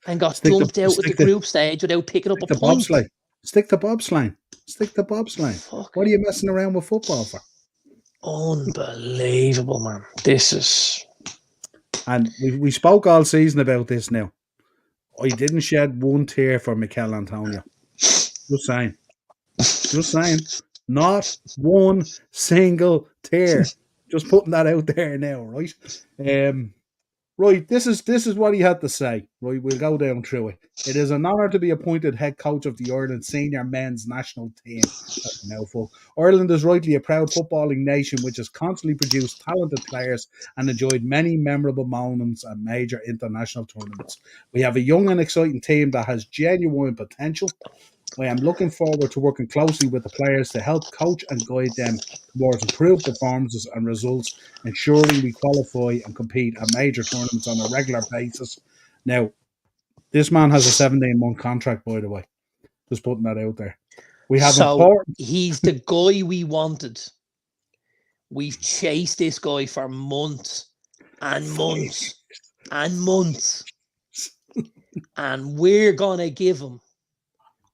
And got dumped out at the group stage without picking up a point. Stick to bobsleigh. What are you messing around with football for? Unbelievable, man. This is... And we spoke all season about this now. I didn't shed one tear for Mikel Antonio. Just saying. Not one single tear. Just putting that out there now, right? Right, this is what he had to say. Right, we'll go down through it. It is an honour to be appointed head coach of the Ireland senior men's national team. That's a mouthful. Ireland is rightly a proud footballing nation which has constantly produced talented players and enjoyed many memorable moments at major international tournaments. We have a young and exciting team that has genuine potential. I am looking forward to working closely with the players to help coach and guide them towards improved performances and results, ensuring we qualify and compete at major tournaments on a regular basis. Now, this man has a 17-month contract, by the way. Just putting that out there. He's the guy we wanted. We've chased this guy for months and months and months. And we're going to give him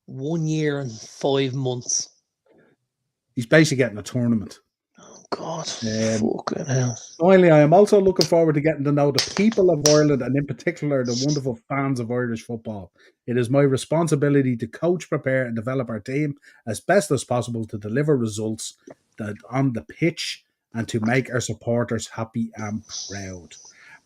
1 year and 5 months. He's basically getting a tournament. Oh, God. Fucking hell. Finally, I am also looking forward to getting to know the people of Ireland and in particular the wonderful fans of Irish football. It is my responsibility to coach, prepare and develop our team as best as possible to deliver results on the pitch and to make our supporters happy and proud.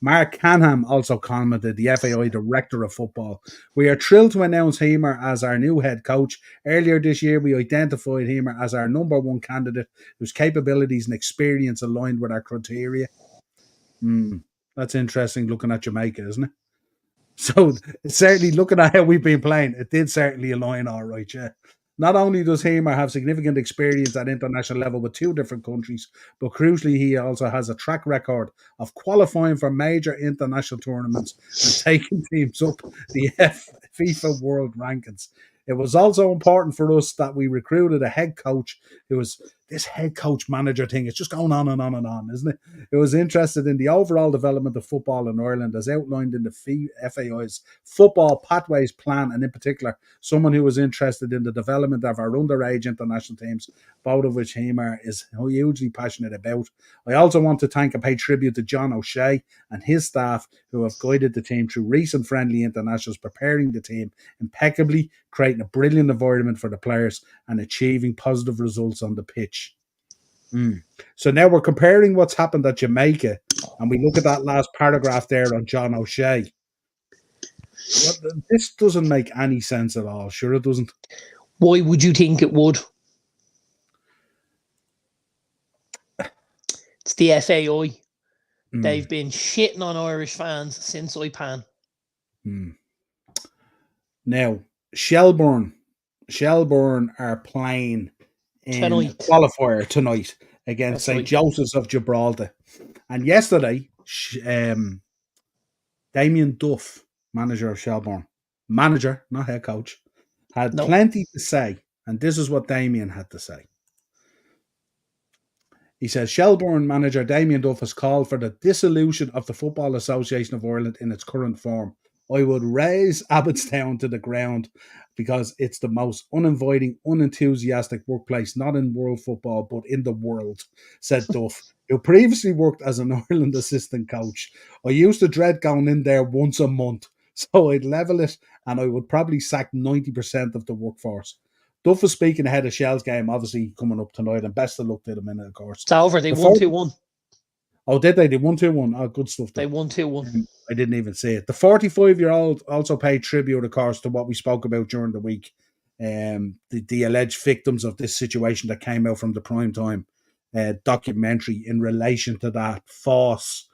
Mark Canham also commented, the FAI Director of Football. We are thrilled to announce Hemer as our new head coach. Earlier this year, we identified Hemer as our number one candidate whose capabilities and experience aligned with our criteria. That's interesting looking at Jamaica, isn't it? So, certainly looking at how we've been playing, it did certainly align all right, yeah. Not only does Hemer have significant experience at international level with 2 different countries, but crucially he also has a track record of qualifying for major international tournaments and taking teams up the FIFA World Rankings. It was also important for us that we recruited a head coach who was this head coach manager thing. It's just going on and on and on, isn't it? Who was interested in the overall development of football in Ireland as outlined in the FAI's Football Pathways Plan, and in particular, someone who was interested in the development of our underage international teams, both of which Hemer is hugely passionate about. I also want to thank and pay tribute to John O'Shea and his staff who have guided the team through recent friendly internationals, preparing the team impeccably, creating a brilliant environment for the players and achieving positive results on the pitch. So now we're comparing what's happened at Jamaica and we look at that last paragraph there on John O'Shea. This doesn't make any sense at all. Sure it doesn't. Why would you think it would? It's the FAI. They've been shitting on Irish fans since IPAN. Now, Shelbourne are playing in a qualifier tonight against St. Joseph's of Gibraltar. And yesterday, Damien Duff, manager of Shelbourne, manager, not head coach, had plenty to say. And this is what Damien had to say. He says, Shelbourne manager Damien Duff has called for the dissolution of the Football Association of Ireland in its current form. I would raise Abbottstown to the ground because it's the most uninviting, unenthusiastic workplace, not in world football, but in the world, said Duff, who previously worked as an Ireland assistant coach. I used to dread going in there once a month, so I'd level it and I would probably sack 90% of the workforce. Duff is speaking ahead of Shell's game, obviously coming up tonight, and best of luck to them in it, of course. It's over. They won 2-1. Oh, did they? They won 2-1. Oh, good stuff. They won 2-1. I didn't even see it. The 45-year-old also paid tribute, of course, to what we spoke about during the week. The alleged victims of this situation that came out from the primetime documentary in relation to that false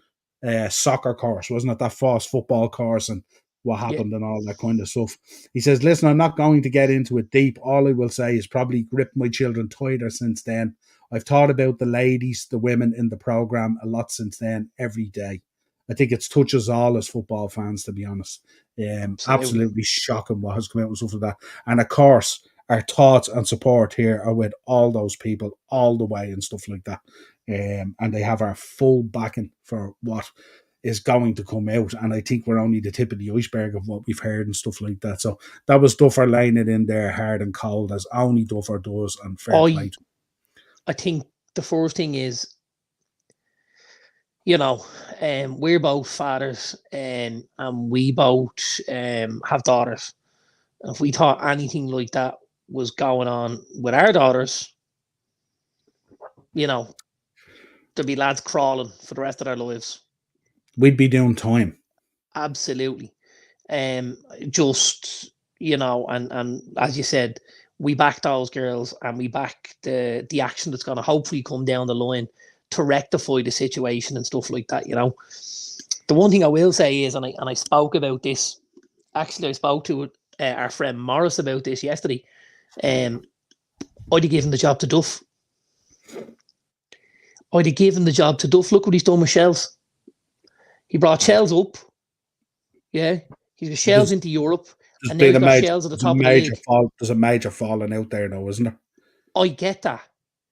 soccer course, wasn't it? That false football course and what happened and all that kind of stuff. He says, listen, I'm not going to get into it deep. All I will say is probably gripped my children tighter since then. I've thought about the ladies, the women in the program a lot since then, every day. I think it touches all as football fans, to be honest. Absolutely shocking what has come out and stuff like that. And of course, our thoughts and support here are with all those people all the way and stuff like that. And they have our full backing for what is going to come out. And I think we're only the tip of the iceberg of what we've heard and stuff like that. So that was Duffer laying it in there hard and cold, as only Duffer does, and fair play. I think the first thing is, we're both fathers and we both have daughters. If we thought anything like that was going on with our daughters, there'd be lads crawling for the rest of their lives. We'd be doing time. Absolutely. Just, and as you said, we back those girls and we back the action that's going to hopefully come down the line to rectify the situation and stuff like that. The one thing I will say is, and I spoke about this, actually I spoke to our friend Morris about this yesterday. I'd have given the job to Duff. Look what he's done with Shells. He brought Shells up. Yeah. He's got Shells into Europe. And now he's got Shells at the top of the league. There's a major falling out there though, isn't there? I get that.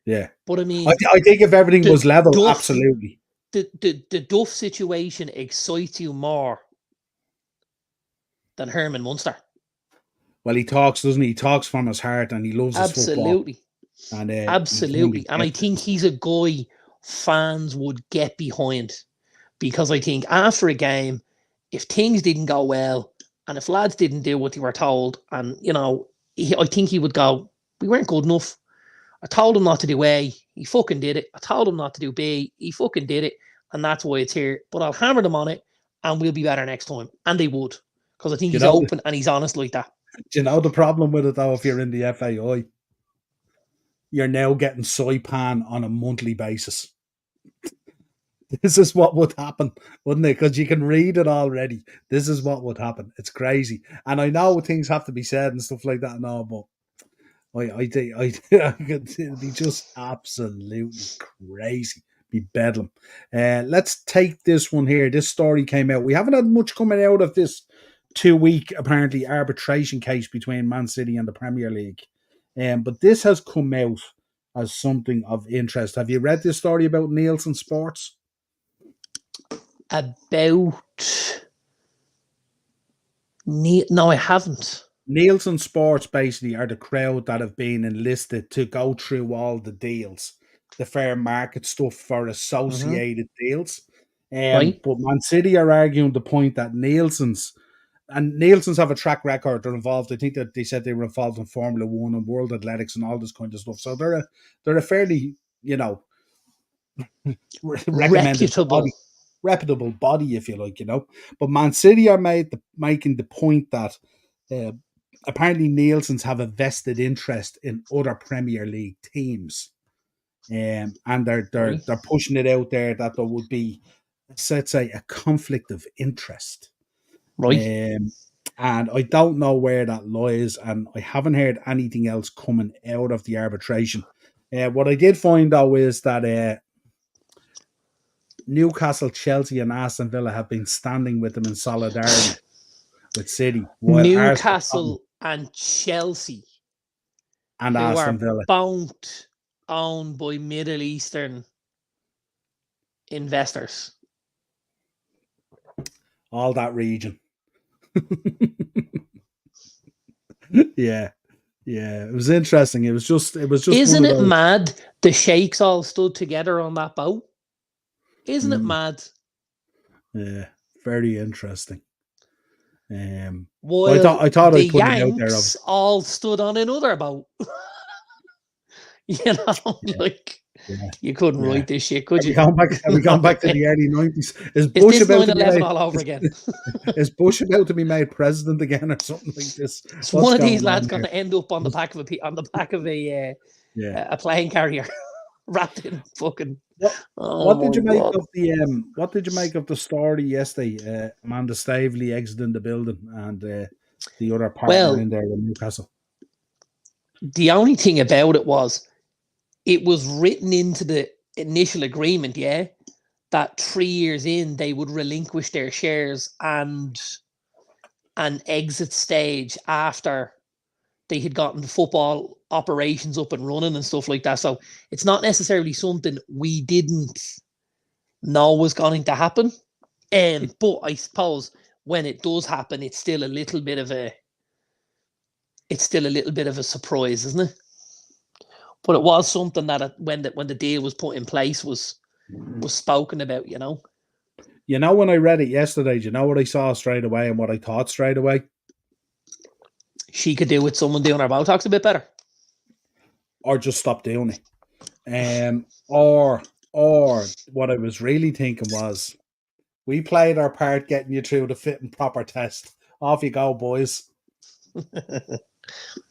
Yeah. But I mean, I think if everything was level, absolutely. The Duff situation excites you more than Herman Munster. Well, he talks, doesn't he? He talks from his heart and he loves his football. Absolutely. And I think he's a guy fans would get behind, because I think after a game, if things didn't go well and if lads didn't do what they were told, and, I think he would go, we weren't good enough. I told him not to do A, he fucking did it. I told him not to do B, he fucking did it. And that's why it's here. But I'll hammer them on it and we'll be better next time. And they would. Because I think he's open and he's honest like that. Do you know the problem with it though, if you're in the FAI? You're now getting Saipan on a monthly basis. This is what would happen, wouldn't it? Because you can read it already. This is what would happen. It's crazy. And I know things have to be said and stuff like that now, but I think it'd be just absolutely crazy. Be bedlam. Let's take this one here. This story came out. We haven't had much coming out of this 2-week, apparently, arbitration case between Man City and the Premier League. But this has come out as something of interest. Have you read this story about Nielsen Sports? No, I haven't. Nielsen Sports basically are the crowd that have been enlisted to go through all the deals, the fair market stuff for associated deals. Right. But Man City are arguing the point that Nielsen's have a track record. They're involved. I think that they said they were involved in Formula 1 and World Athletics and all this kind of stuff. So they're a fairly, reputable body, if you like, But Man City are making the point that apparently Nielsen's have a vested interest in other Premier League teams, and they're pushing it out there that there would be, let's say, a conflict of interest. Right. And I don't know where that lies, and I haven't heard anything else coming out of the arbitration. What I did find, though, is that Newcastle, Chelsea and Aston Villa have been standing with them in solidarity with City. Newcastle and Chelsea and Aston Villa, both owned by Middle Eastern investors. All that region. Yeah. It was interesting. It was just. Isn't it mad? The sheikhs all stood together on that boat. Isn't it mad? Yeah, very interesting. While I thought the I'd put it out there. Yanks all stood on another boat. Yeah, Like yeah, you couldn't yeah. write this shit, could Have we you? gone back? Have we No gone back to way. the early 90s? Is Is Bush this about to be 9/11 made? all over again? Is Bush about to be made president again, or something like this? Is What's one of these going lads on going here? to end up on the back of Yeah. a plane carrier wrapped in fucking? What Oh did you my make god! of the what did you make of the story yesterday? Amanda Stavely exiting the building and the other partner Well, in there in Newcastle. the only thing about it was it was written into the initial agreement, yeah, that 3 years in they would relinquish their shares and an exit stage after they had gotten the football operations up and running and stuff like that. So it's not necessarily something we didn't know was going to happen. But I suppose when it does happen, it's still a little bit of a surprise, isn't it? But it was something that when the deal was put in place was spoken about, you know. You know, when I read it yesterday, do you know what I saw straight away and what I thought straight away? She could do with someone doing her Botox a bit better. Or just stop doing it. Or what I was really thinking was, we played our part getting you through the fit and proper test. Off you go, boys.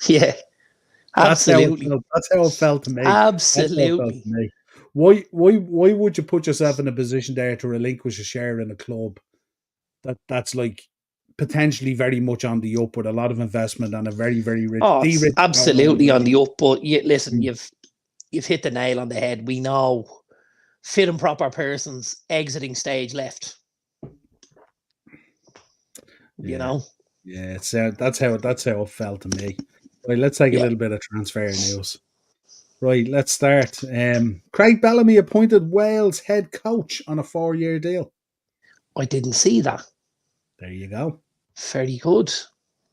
Yeah, That's how it absolutely. felt. That's how it felt to me. That's how it felt Absolutely. to me. Why would you put yourself in a position there to relinquish a share in a club that's like potentially very much on the up with a lot of investment and a very, very rich, Oh, the it's rich owner in the absolutely on world? the up. But listen, Mm. you've hit the nail on the head. We know fit and proper persons exiting stage left. You Yeah, know. yeah. That's how it felt to me. Right, let's take a Yeah, little bit of transfer news. Right, let's start. Craig Bellamy appointed Wales head coach on a 4-year deal. I didn't see that. There you go. Very good.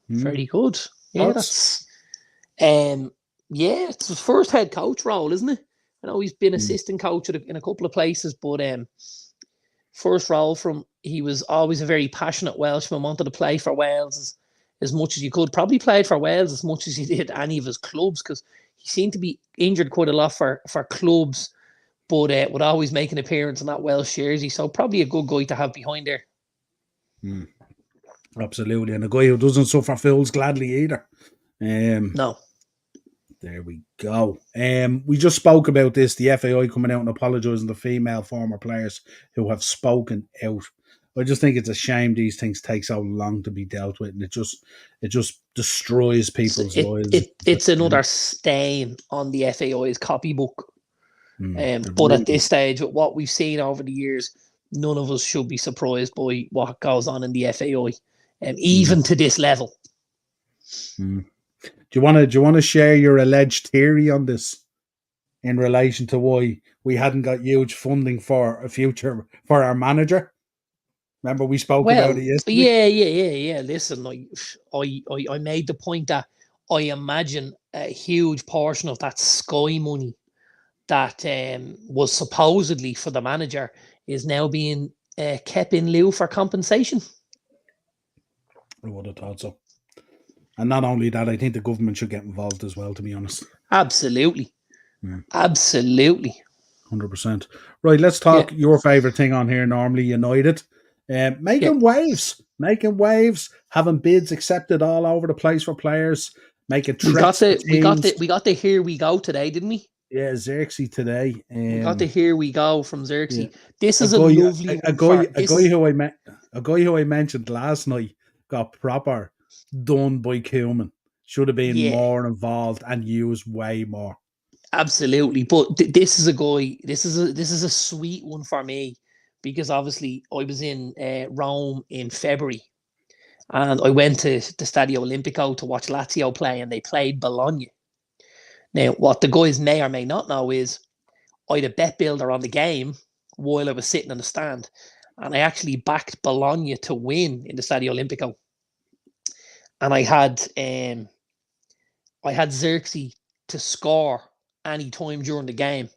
Hmm. Very good. Yeah, Thoughts? that's it's his first head coach role, isn't it? I know he's been Hmm. assistant coach in a couple of places, but first role from he was always a very passionate Welshman, wanted to play for Wales as much as you could. Probably played for Wales as much as he did any of his clubs because he seemed to be injured quite a lot for clubs, but would always make an appearance in that Welsh jersey. So probably a good guy to have behind there. Hmm. Absolutely, and a guy who doesn't suffer fools gladly either. No. There we go. We just spoke about this, the FAI coming out and apologising to female former players who have spoken out. I just think it's a shame these things take so long to be dealt with, and it just destroys So people's lives. it's another stain on the FAI's copybook. It But really at this stage, with what we've seen over the years, none of us should be surprised by what goes on in the FAI, even to this level. Mm. Do you want to share your alleged theory on this in relation to why we hadn't got huge funding for a future for our manager? Remember we spoke about it Well, yesterday? yeah. Listen, I made the point that I imagine a huge portion of that Sky money that was supposedly for the manager is now being kept in lieu for compensation. I would have thought so. And not only that, I think the government should get involved as well, to be honest. Absolutely. Yeah. Absolutely. 100%. Right, let's Yeah. talk your favourite thing on here, normally United. Making waves, having bids accepted all over the place for players, making threats for teams. We got the here we go today, didn't we? Yeah, Xerxes today. We got the here we go from Yeah, Xerxes. This a is a guy, lovely one for a this guy is who I mentioned last night got proper done by Koeman. Should have been yeah, more involved and used way more. absolutely. But this is a guy. This is a sweet one for me because obviously I was in Rome in February and I went to the Stadio Olimpico to watch Lazio play, and they played Bologna. Now, what the guys may or may not know is I had a bet builder on the game while I was sitting in the stand, and I actually backed Bologna to win in the Stadio Olimpico. And I had Xerxes to score any time during the game.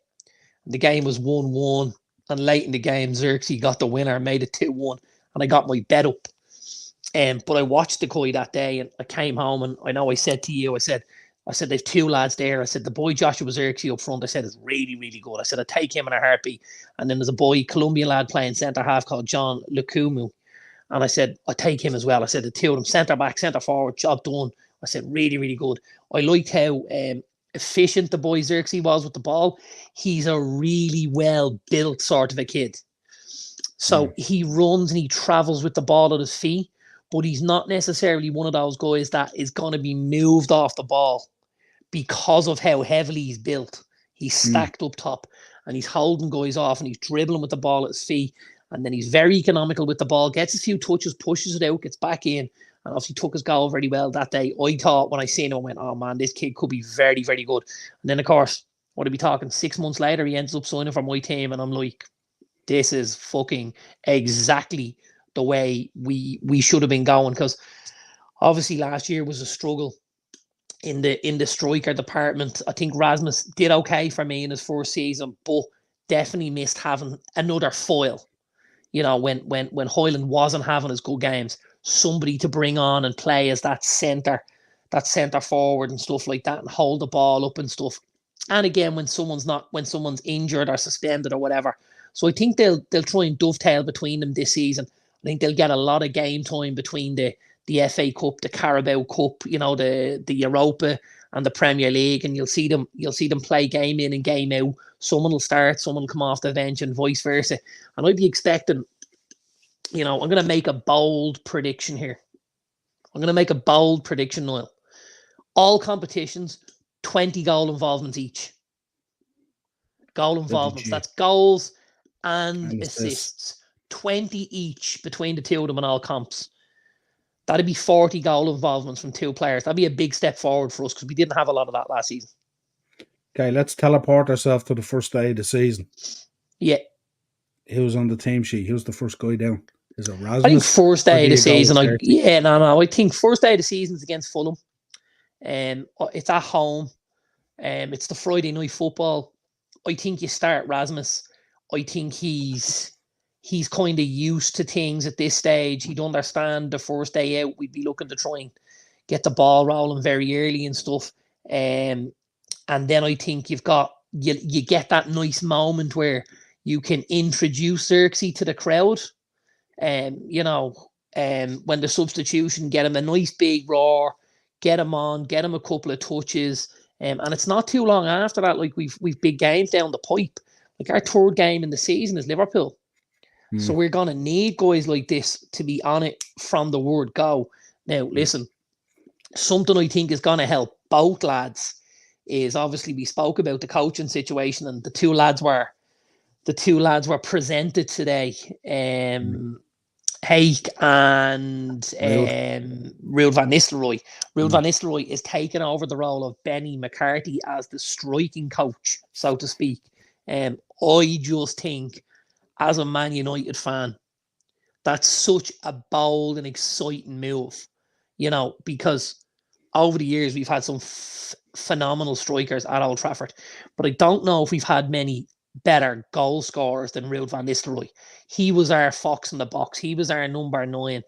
The game was 1-1, and late in the game, Xerxes got the winner, made it 2-1, and I got my bet up. But I watched the Koi that day, and I came home, and I know I said to you, I said there's two lads there. I said the boy Joshua Xerxes up front, I said, is really, really good. I said I'd take him in a heartbeat. And then there's a boy, Colombian lad playing centre half called John Lukumu. And I said, I'd take him as well. I said the two of them, centre back, centre forward, job done. I said, really, really good. I liked how efficient the boy Xerxes was with the ball. He's a really well built sort of a kid. So he runs and he travels with the ball at his feet, but he's not necessarily one of those guys that is going to be moved off the ball because of how heavily he's built. He's stacked up top and he's holding guys off and he's dribbling with the ball at his feet. And then he's very economical with the ball, gets a few touches, pushes it out, gets back in, and obviously took his goal very well that day. I thought when I seen him, I went, oh man, this kid could be very, very good. And then, of course, what are we talking? 6 months later, he ends up signing for my team, and I'm like, this is fucking exactly the way we should have been going, because obviously last year was a struggle in the striker department. I think Rasmus did okay for me in his first season, but definitely missed having another foil. You know, when Hoyland wasn't having his good games, somebody to bring on and play as that centre forward and stuff like that, and hold the ball up and stuff. And again, when someone's injured or suspended or whatever. So I think they'll try and dovetail between them this season. I think they'll get a lot of game time between the FA Cup, the Carabao Cup, you know, the Europa and the Premier League, and you'll see them play game in and game out. Someone will start, someone will come off the bench, and vice versa. And I'd be expecting, you know, I'm going to make a bold prediction here. Niall. All competitions, 20 goal involvements each. Goal involvements. That's goals and assists. 20 each between the two of them in all comps. That'd be 40 goal involvements from two players. That'd be a big step forward for us because we didn't have a lot of that last season. Okay, let's teleport ourselves to the first day of the season. Yeah. Who's on the team sheet? Who's the first guy down? Is it Rasmus? I think first day of the season. I think first day of the season is against Fulham. It's at home. It's the Friday night football. I think you start Rasmus. I think he's kind of used to things at this stage. He'd understand the first day out. We'd be looking to try and get the ball rolling very early and stuff. And then I think you get that nice moment where you can introduce Xerxes to the crowd. When the substitution, get him a nice big roar, get him on, get him a couple of touches. And it's not too long after that, like we've big games down the pipe. Like our third game in the season is Liverpool. So we're going to need guys like this to be on it from the word go. Now, listen, something I think is going to help both lads is obviously we spoke about the coaching situation, and the two lads were presented today. Hake and Ruud van Nistelrooy. Ruud van Nistelrooy is taking over the role of Benny McCarthy as the striking coach, so to speak. I just think, as a Man United fan, that's such a bold and exciting move, you know, because over the years we've had some phenomenal strikers at Old Trafford, but I don't know if we've had many better goal scorers than Ruud van Nistelrooy. He was our fox in the box. He was our number 9. And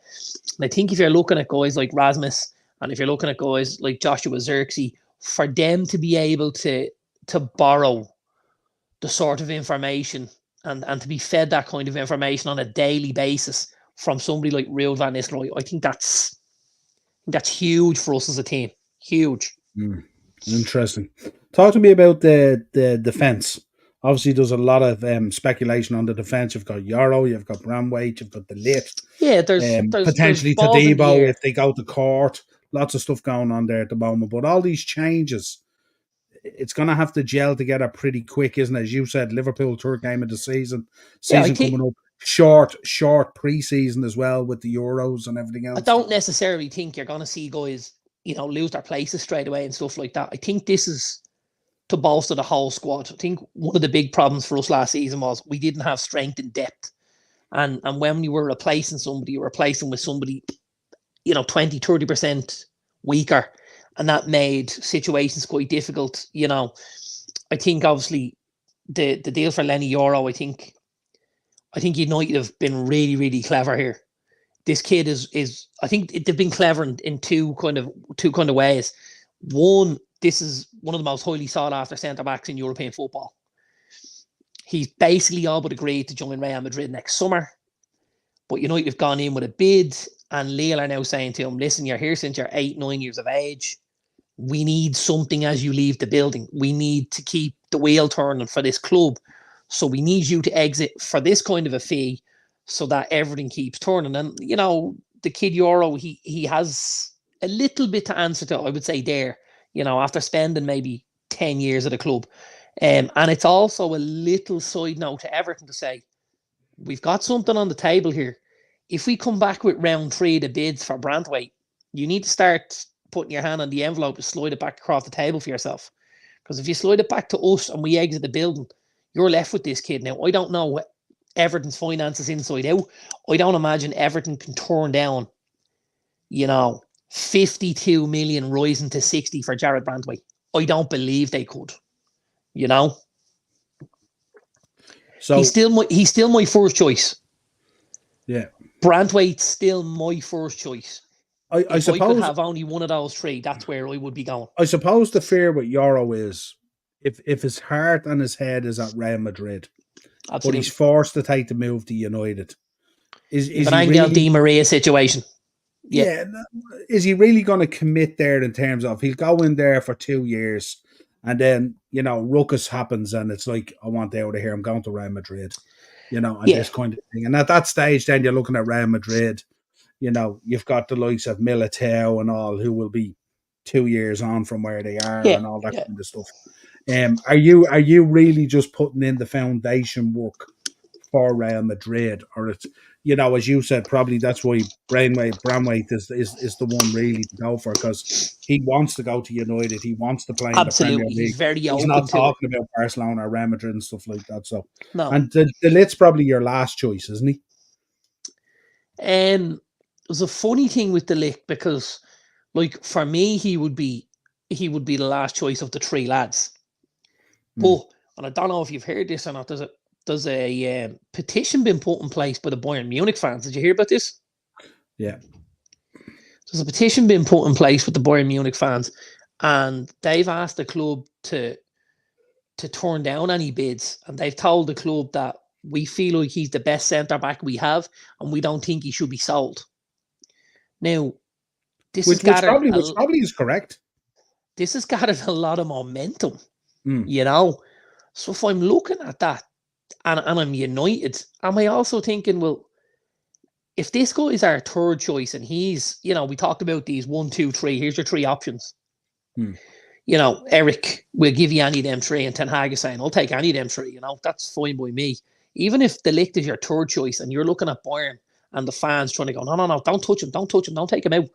I think if you're looking at guys like Rasmus, and if you're looking at guys like Joshua Xerxes, for them to be able to borrow the sort of information and to be fed that kind of information on a daily basis from somebody like Ruud van Nistelrooy, I think that's huge for us as a team. Huge. Interesting. Talk to me about the defence. Obviously, there's a lot of speculation on the defence. You've got Yarrow, you've got Bramwaite, you've got the Lit. Yeah, there's potentially Tadibo if they go to court. Lots of stuff going on there at the moment. But all these changes, it's going to have to gel together pretty quick, isn't it? As you said, Liverpool third game of the season coming up. Short pre-season as well with the Euros and everything else. I don't necessarily think you're going to see guys, you know, lose their places straight away and stuff like that. I think this is to bolster the whole squad. I think one of the big problems for us last season was we didn't have strength and depth. And when you were replacing somebody, you were replacing with somebody, you know, 20, 30% weaker. And that made situations quite difficult. You know, I think obviously the deal for Lenny Yoro, I think United have been really, really clever here this kid is I think they've been clever in two kind of ways. One, this is one of the most highly sought after centre backs in European football. He's basically all but agreed to join Real Madrid next summer. But United have gone in with a bid, and Lille are now saying to him, listen, you're here since you're 8, 9 years of age. We need something as you leave the building. We need to keep the wheel turning for this club. So we need you to exit for this kind of a fee so that everything keeps turning. And, the kid Euro, he has a little bit to answer to, I would say, there, after spending maybe 10 years at a club. And it's also a little side note to Everton to say, we've got something on the table here. If we come back with round 3, the bids for Brandtwaite, you need to start putting your hand on the envelope and slide it back across the table for yourself. Because if you slide it back to us and we exit the building, you're left with this kid. Now, I don't know what Everton's finances inside out. I don't imagine Everton can turn down, 52 million rising to 60 for Jared Brandtwaite. I don't believe they could. So he's still my first choice. Yeah. Brandtwaite's still my first choice. I suppose I could have only one of those 3, that's where I would be going. I suppose the fear with Euro is if his heart and his head is at Real Madrid, Absolutely. but he's forced to take the move to United. Is an Angel Di Maria situation? Yeah. Is he really going to commit there in terms of he'll go in there for 2 years and then, ruckus happens and it's like, I want out of here. I'm going to Real Madrid, and this kind of thing. And at that stage, then you're looking at Real Madrid. You've got the likes of Militao and all who will be 2 years on from where they are and all that kind of stuff. Are you really just putting in the foundation work for Real Madrid, or it's as you said, probably that's why Brandtwaite is the one really to go for, because he wants to go to United, he wants to play in the Premier League. He's very open. He's not talking about Barcelona or Real Madrid and stuff like that. So no, and the Lit's probably your last choice, isn't he? There's a funny thing with the Lit because, like, for me, he would be the last choice of the 3 lads. But, and I don't know if you've heard this or not, there's a petition been put in place by the Bayern Munich fans. Did you hear about this? Yeah. There's a petition been put in place with the Bayern Munich fans, and they've asked the club to turn down any bids, and they've told the club that we feel like he's the best centre-back we have, and we don't think he should be sold. Now, which probably is correct. This has gathered a lot of momentum, So if I'm looking at that and I'm United, am I also thinking, well, if this guy is our 3rd choice and he's, we talked about these 1, 2, 3, here's your 3 options. Eric will give you any of them 3, and Ten Hag is saying, I'll take any of them 3, that's fine by me. Even if the Ligt is your 3rd choice and you're looking at Bayern and the fans trying to go, no, don't touch him, don't take him out.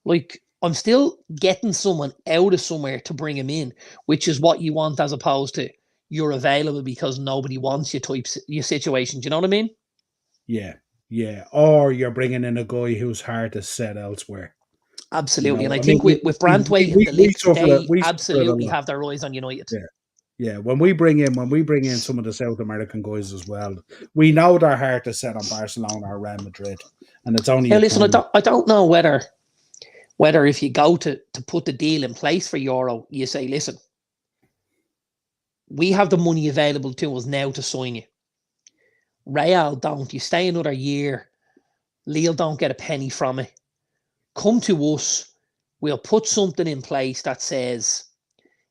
Like, I'm still getting someone out of somewhere to bring him in, which is what you want, as opposed to you're available because nobody wants you type your situation. Do you know what I mean? Yeah. Or you're bringing in a guy who's hard to set elsewhere. Absolutely. And I think with Brandtwaite and the Ligt, they absolutely have their eyes on United. Yeah. When we bring in some of the South American guys as well, we know they're hard to set on Barcelona or Real Madrid. And it's only... Now, listen, I don't know whether if you go to put the deal in place for Euro, you say, listen, we have the money available to us now to sign you. Real don't. You stay another year. Lille don't get a penny from it. Come to us. We'll put something in place that says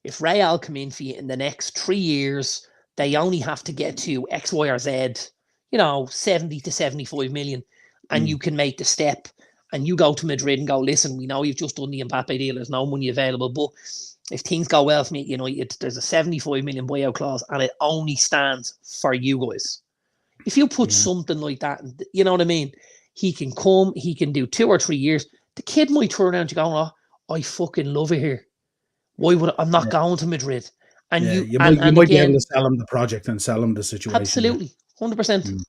if Real come in for you in the next 3 years, they only have to get to X, Y, or Z, 70 to 75 million, and you can make the step. And you go to Madrid and go, listen, we know you've just done the Mbappe deal. There's no money available. But if things go well for me, there's a 75 million buyout clause and it only stands for you guys. If you put something like that, you know what I mean? He can come, he can do 2 or 3 years. The kid might turn around and go, I fucking love it here. Why would I'm not going to Madrid? And you might be able to sell him the project and sell him the situation. Absolutely. 100%.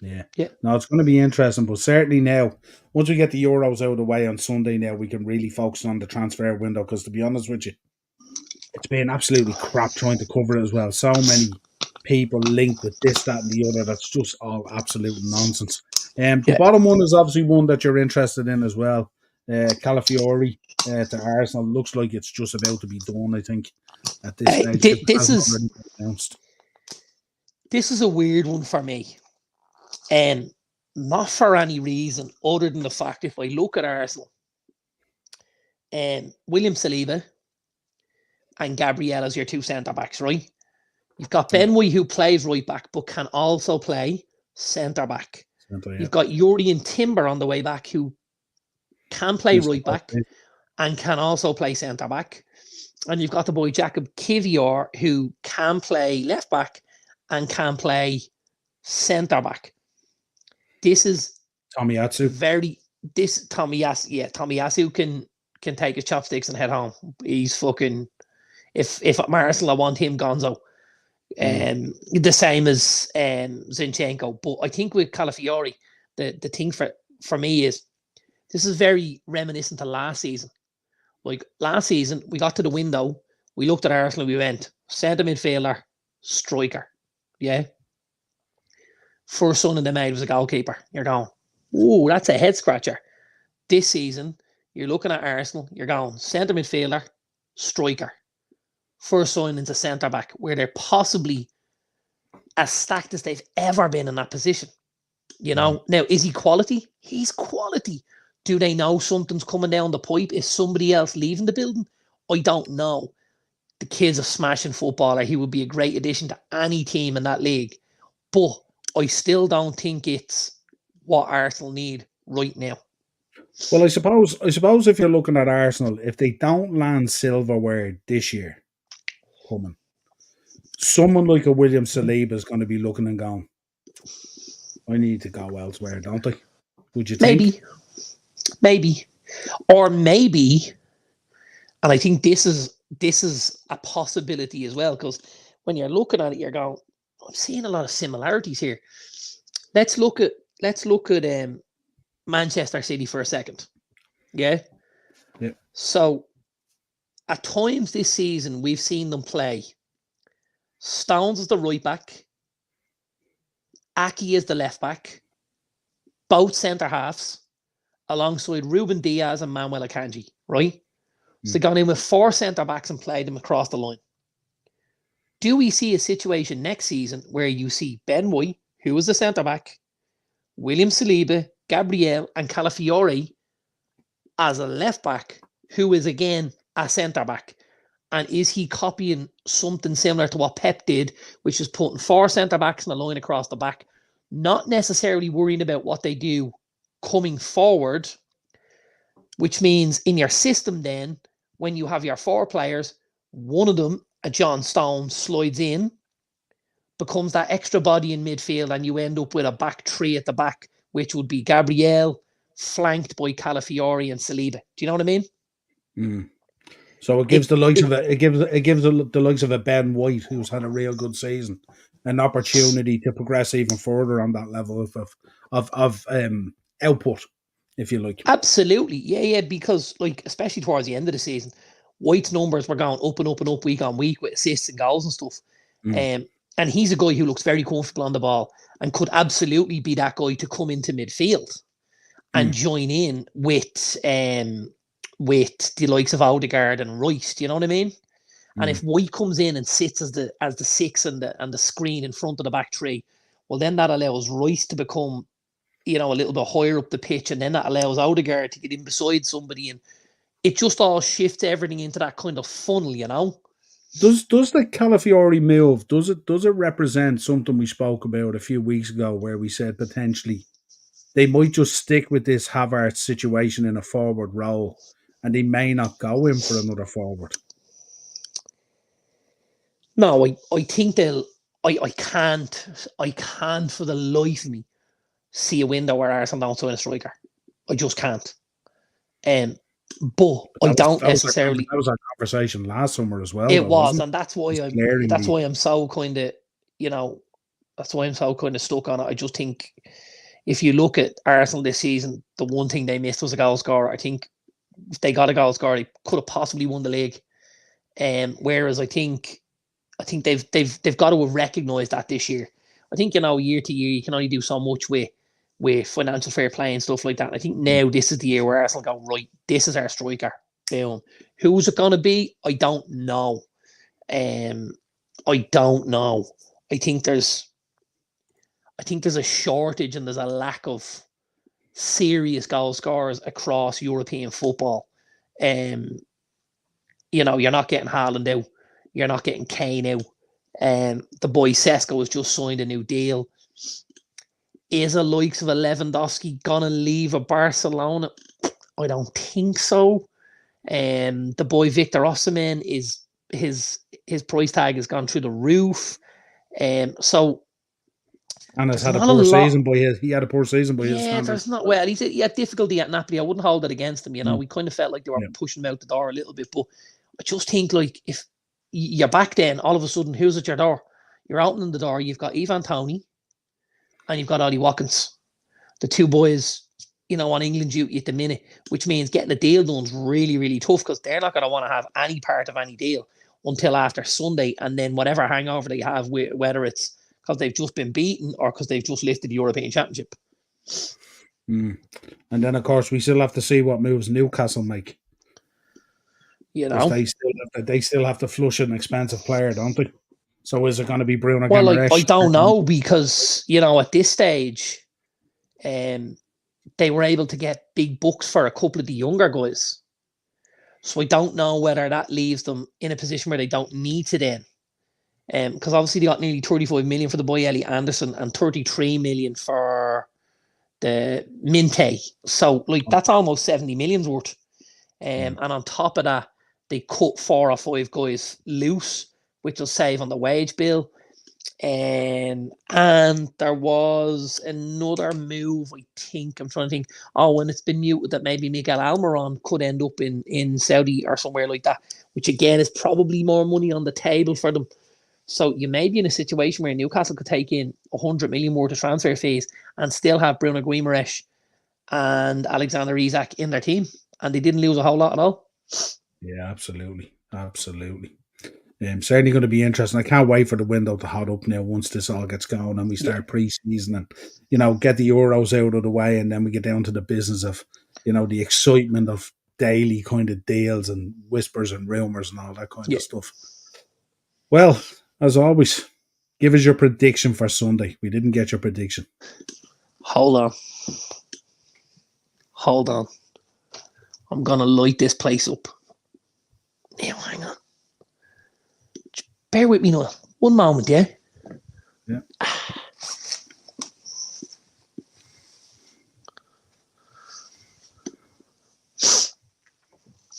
Yeah. No, it's going to be interesting, but certainly now, once we get the Euros out of the way on Sunday, now we can really focus on the transfer window, because to be honest with you, it's been absolutely crap trying to cover it as well. So many people linked with this, that, and the other. That's just all absolute nonsense. The bottom one is obviously one that you're interested in as well. Calafiori to Arsenal. Looks like it's just about to be done, I think, at this stage. This is a weird one for me. Not for any reason other than the fact if I look at Arsenal, William Saliba and Gabriel as your two centre-backs, right? You've got Ben White who plays right back but can also play centre-back. You've got Yuri and Timber on the way back who can play right back and can also play centre-back. And you've got the boy Jacob Kivior who can play left back and can play centre-back. This is Tomiyasu. Tomiyasu can take his chopsticks and head home. He's fucking if Arsenal want him gonzo. The same as Zinchenko. But I think with Calafiori, the thing for me is this is very reminiscent to last season. Like last season, we got to the window, we looked at Arsenal, we went centre midfielder, striker. Yeah. First son in the made was a goalkeeper. You're going, ooh, that's a head scratcher. This season, you're looking at Arsenal, you're going centre midfielder, striker. First sign into centre back, where they're possibly as stacked as they've ever been in that position. You know, now is he quality? He's quality. Do they know something's coming down the pipe? Is somebody else leaving the building? I don't know. The kid's a smashing footballer. He would be a great addition to any team in that league. But I still don't think it's what Arsenal need right now. Well, I suppose if you're looking at Arsenal, if they don't land silverware this year, coming, someone like a William Saliba is going to be looking and going, I need to go elsewhere, don't I? Would you think? Maybe. Or maybe, and I think this is a possibility as well, because when you're looking at it, you're going, I'm seeing a lot of similarities here. Let's look at Manchester City for a second. Yeah. So at times this season, we've seen them play Stones as the right back, Aki as the left back, both centre halves, alongside Ruben Diaz and Manuel Akanji, right? So they've gone in with 4 centre backs and played them across the line. Do we see a situation next season where you see Ben White, who is the centre back, William Saliba, Gabriel, and Calafiori as a left back, who is again a centre back? And is he copying something similar to what Pep did, which is putting 4 centre backs in a line across the back, not necessarily worrying about what they do coming forward, which means in your system then, when you have your 4 players, one of them, a John Stone, slides in, becomes that extra body in midfield, and you end up with a back 3 at the back, which would be Gabriel, flanked by Calafiori and Saliba. Do you know what I mean? So it gives the likes of the likes of a Ben White, who's had a real good season, an opportunity to progress even further on that level of output, if you like. Absolutely, yeah, because like especially towards the end of the season, White's numbers were going up and up and up week on week with assists and goals and stuff. And he's a guy who looks very comfortable on the ball and could absolutely be that guy to come into midfield and join in with the likes of Odegaard and Rice. Do you know what I mean? And if White comes in and sits as the 6 and the screen in front of the back 3, well, then that allows Rice to become, a little bit higher up the pitch, and then that allows Odegaard to get in beside somebody, and it just all shifts everything into that kind of funnel, Does the Calafiori move, does it represent something we spoke about a few weeks ago where we said potentially they might just stick with this Havertz situation in a forward role and they may not go in for another forward? No, I think I can't for the life of me see a window where Arsenal don't sign a striker. I just can't. But I don't necessarily. That was our conversation last summer as well. It was, and that's why I'm so kind of, that's why I'm so kind of stuck on it. I just think if you look at Arsenal this season, the one thing they missed was a goal scorer. I think if they got a goal scorer, they could have possibly won the league. Whereas I think they've got to have recognised that this year. I think year to year you can only do so much with with financial fair play and stuff like that. I think now this is the year where Arsenal go, right, this is our striker. Boom. Who's it going to be? I don't know. I don't know. I think there's a shortage and there's a lack of serious goal scorers across European football. You're not getting Haaland out. You're not getting Kane out. The boy Sesko has just signed a new deal. Is the likes of Lewandowski gonna leave a Barcelona? I don't think so. The boy Victor Osimhen is his price tag has gone through the roof. So and has had a poor season by his. He had a poor season by his standards. There's not well. He had difficulty at Napoli. I wouldn't hold it against him. We kind of felt like they were pushing him out the door a little bit. But I just think like if you're back then, all of a sudden, who's at your door? You're opening the door. You've got Ivan Toney, and you've got Ollie Watkins, the two boys, on England duty at the minute, which means getting a deal done is really, really tough because they're not going to want to have any part of any deal until after Sunday, and then whatever hangover they have, whether it's because they've just been beaten or because they've just lifted the European Championship. And then, of course, we still have to see what moves Newcastle make. They still have to flush an expensive player, don't they? So is it going to be Bruno Guimaraes? I don't know because, at this stage, they were able to get big bucks for a couple of the younger guys. So I don't know whether that leaves them in a position where they don't need to then. Because obviously they got nearly 35 million for the boy Ellie Anderson and 33 million for the Minte. So that's almost 70 million's worth. And on top of that, they cut 4 or 5 guys loose, which will save on the wage bill. And there was another move, I think. I'm trying to think. And it's been muted that maybe Miguel Almiron could end up in Saudi or somewhere like that, which again is probably more money on the table for them. So you may be in a situation where Newcastle could take in 100 million worth of transfer fees and still have Bruno Guimaraes and Alexander Isak in their team, and they didn't lose a whole lot at all. Yeah, absolutely. Certainly going to be interesting. I can't wait for the window to hot up now once this all gets going and we start pre-season and, get the Euros out of the way, and then we get down to the business of, the excitement of daily kind of deals and whispers and rumours and all that kind of stuff. Well, as always, give us your prediction for Sunday. We didn't get your prediction. Hold on. I'm going to light this place up. Now, hang on. Bear with me, Noel. One moment, yeah? Yeah.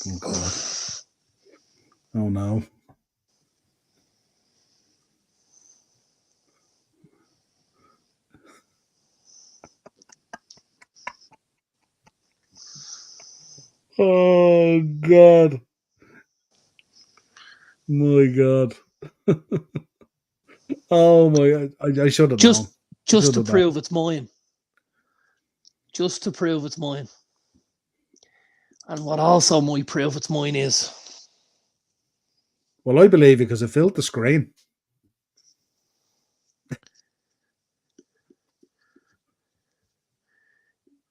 Oh, God. Oh, no. Oh, God. My God. Oh, my God. I should have known. Just to prove it's mine. Just to prove it's mine. And what also might prove it's mine is... Well, I believe it because it filled the screen.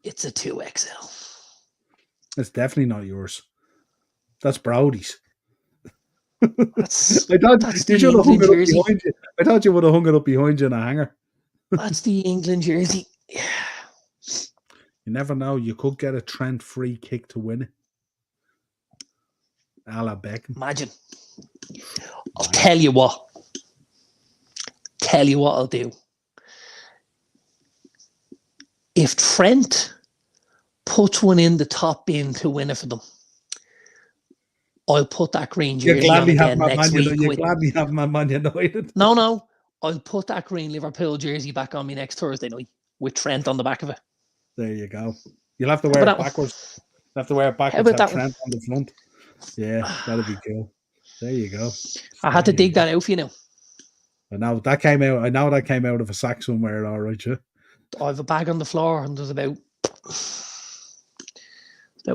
It's a 2XL. It's definitely not yours. That's Brody's. I thought you should have hung it up behind you. I thought you would have hung it up behind you in a hanger. That's the England jersey. Yeah. You never know. You could get a Trent free kick to win it. A la Beckham. Imagine. I'll tell you what. I'll do. If Trent puts one in the top bin to win it for them, I'll put that green jersey on again next week. You're gladly have my Man United. No. I'll put that green Liverpool jersey back on me next Thursday night with Trent on the back of it. There you go. You'll have to wear it backwards. You'll have to wear it backwards. Have Trent on the front. Yeah, that'd be cool. There you go. I had to dig that out for you now. I know that came out of a sack somewhere, all right, yeah. I have a bag on the floor and there's about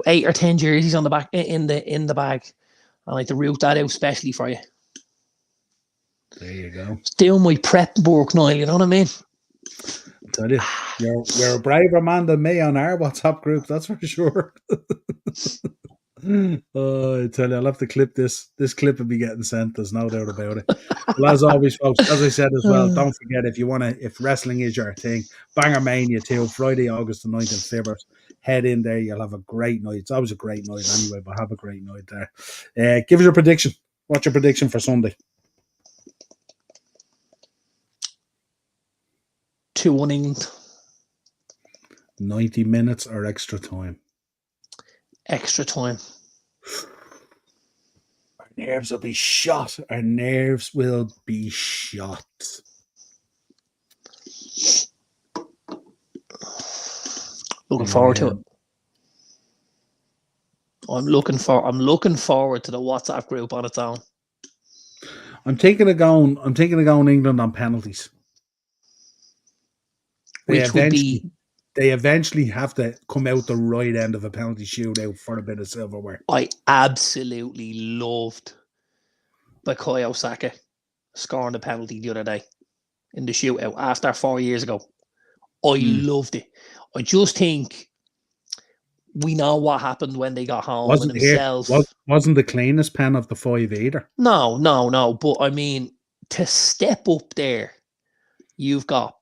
8 or 10 jerseys on the back in the bag. I like to root that out specially for you. There you go. Doing my prep work, Niall, you know what I mean? Tell you, you're a braver man than me on our WhatsApp group, that's for sure. Oh, I tell you, I'll have to clip this. This clip will be getting sent. There's no doubt about it. Well, as always, folks, as I said as well, don't forget if wrestling is your thing, Banger Mania 2, Friday, August the 9th in Fibbers. Head in there, you'll have a great night. It's always a great night anyway, but have a great night there. Give us your prediction. What's your prediction for Sunday? 2-1 England. 90 minutes or extra time? Extra time. Our nerves will be shot. Our nerves will be shot. Looking forward to it. I'm looking forward to the WhatsApp group on its own. I'm thinking of going England on penalties. They eventually have to come out the right end of a penalty shootout for a bit of silverware. I absolutely loved Bukayo Saka scoring the penalty the other day in the shootout after 4 years ago. I loved it. I just think we know what happened when they got home. Wasn't the cleanest pen of the 5 either. No. But I mean, to step up there, you've got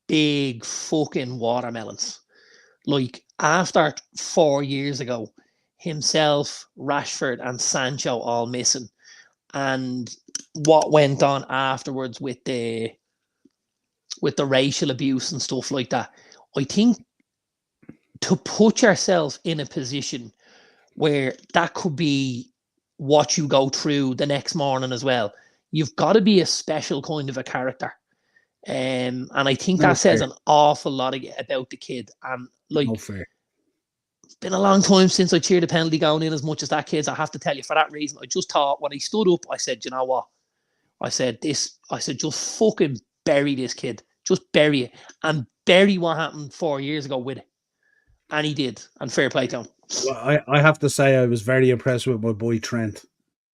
big fucking watermelons. Like after 4 years ago, himself, Rashford, and Sancho all missing, and what went on afterwards with the racial abuse and stuff like that. I think to put yourself in a position where that could be what you go through the next morning as well, you've got to be a special kind of a character. And I think that says an awful lot about the kid. And like, it's been a long time since I cheered a penalty going in as much as that kid's. I have to tell you, for that reason, I just thought when he stood up, I said, you know what? I said, just fucking bury this kid. Just bury it. And bury what happened 4 years ago with it. And he did. And fair play to him. Well, I have to say I was very impressed with my boy Trent.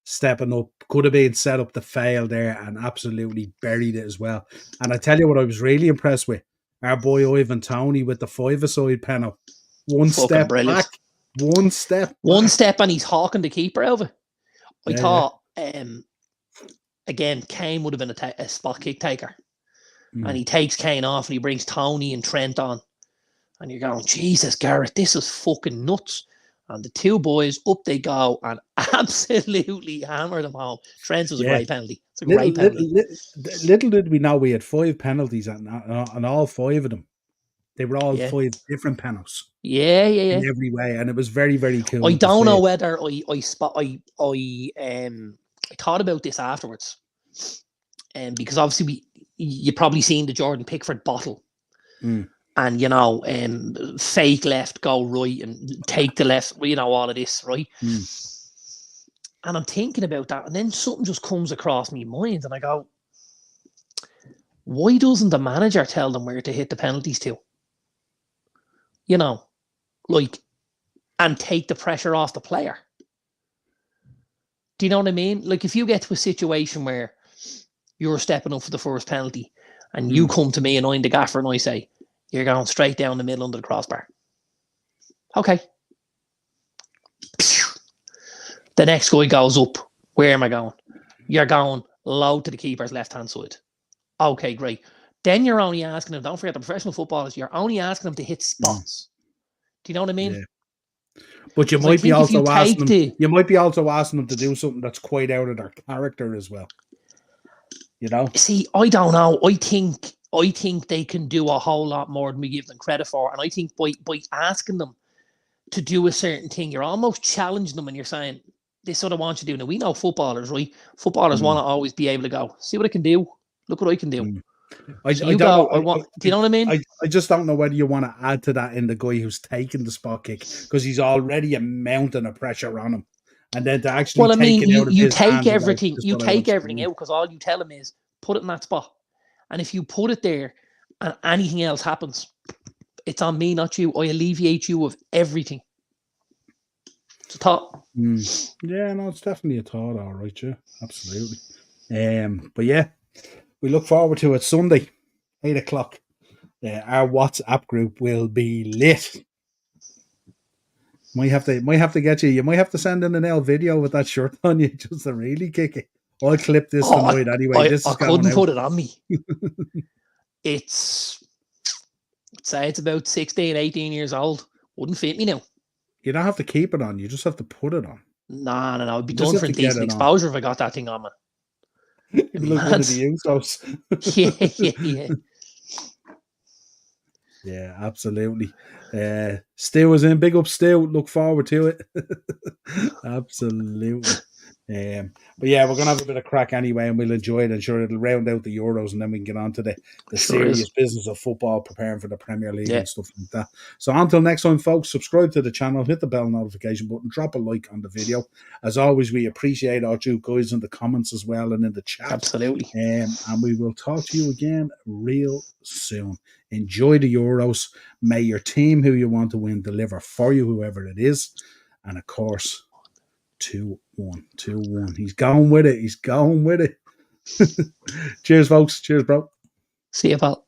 Stepping up, could have been set up to fail there and absolutely buried it as well. And I tell you what I was really impressed with, our boy Ivan Toney with the 5-a-side penalty. One step back, and he's hawking the keeper over. I thought, again, Kane would have been a spot kick taker. And he takes Kane off and he brings Toney and Trent on. And you're going, Jesus, Gareth, this is fucking nuts. And the two boys, up they go and absolutely hammer them home. Trent's was a great penalty. It's a great penalty. Little did we know we had 5 penalties and all 5 of them. They were all 5 different penalties. Yeah. In every way. And it was very, very cool. I don't know whether I thought about this afterwards. Because obviously you probably seen the Jordan Pickford bottle. And, fake left, go right, and take the left, all of this, right? And I'm thinking about that, and then something just comes across my mind, and I go, why doesn't the manager tell them where to hit the penalties to? And take the pressure off the player. Do you know what I mean? Like, if you get to a situation where you're stepping up for the first penalty, and you come to me and I'm the gaffer, and I say, you're going straight down the middle under the crossbar. Okay. The next guy goes up. Where am I going? You're going low to the keeper's left-hand side. Okay, great. Then you're only asking them, don't forget the professional footballers, you're only asking them to hit spots. Do you know what I mean? Yeah. But you might be also asking them to do something that's quite out of their character as well. See, I don't know. I think they can do a whole lot more than we give them credit for. And I think by asking them to do a certain thing, you're almost challenging them and you're saying, this is what I want you to do. Now, we know footballers, right? Footballers want to always be able to go, see what I can do. Look what I can do. Do you know what I mean? I just don't know whether you want to add to that in the guy who's taking the spot kick, because he's already a mountain of pressure on him. And then to actually you take everything out, because all you tell him is put it in that spot. And if you put it there and anything else happens, it's on me, not you. I alleviate you of everything. It's a thought. Yeah, no, it's definitely a thought, all right, yeah. Absolutely. But yeah, we look forward to it Sunday, 8 o'clock. our WhatsApp group will be lit. Might have to get you. You might have to send in an L video with that shirt on you just to really kick it. I'll clip this tonight anyway. This I is going couldn't out. put it on me. I'd say it's about 16, 18 years old. Wouldn't fit me now. You don't have to keep it on. You just have to put it on. No. It'd be done for decent exposure if I got that thing on me. You look one of the Usos. Yeah. Yeah, absolutely. Stu is in. Big up, Stu. Look forward to it. Absolutely. But yeah, we're gonna have a bit of crack anyway, and we'll enjoy it. And sure, it'll round out the Euros, and then we can get on to the serious business of football, preparing for the Premier League and stuff like that. So until next time, folks, subscribe to the channel, hit the bell notification button, drop a like on the video. As always, we appreciate our two guys in the comments as well and in the chat. Absolutely. And we will talk to you again real soon. Enjoy the Euros. May your team, who you want to win, deliver for you, whoever it is. And of course, 2-1. 2-1. He's going with it. Cheers, folks. Cheers, bro. See you, pal.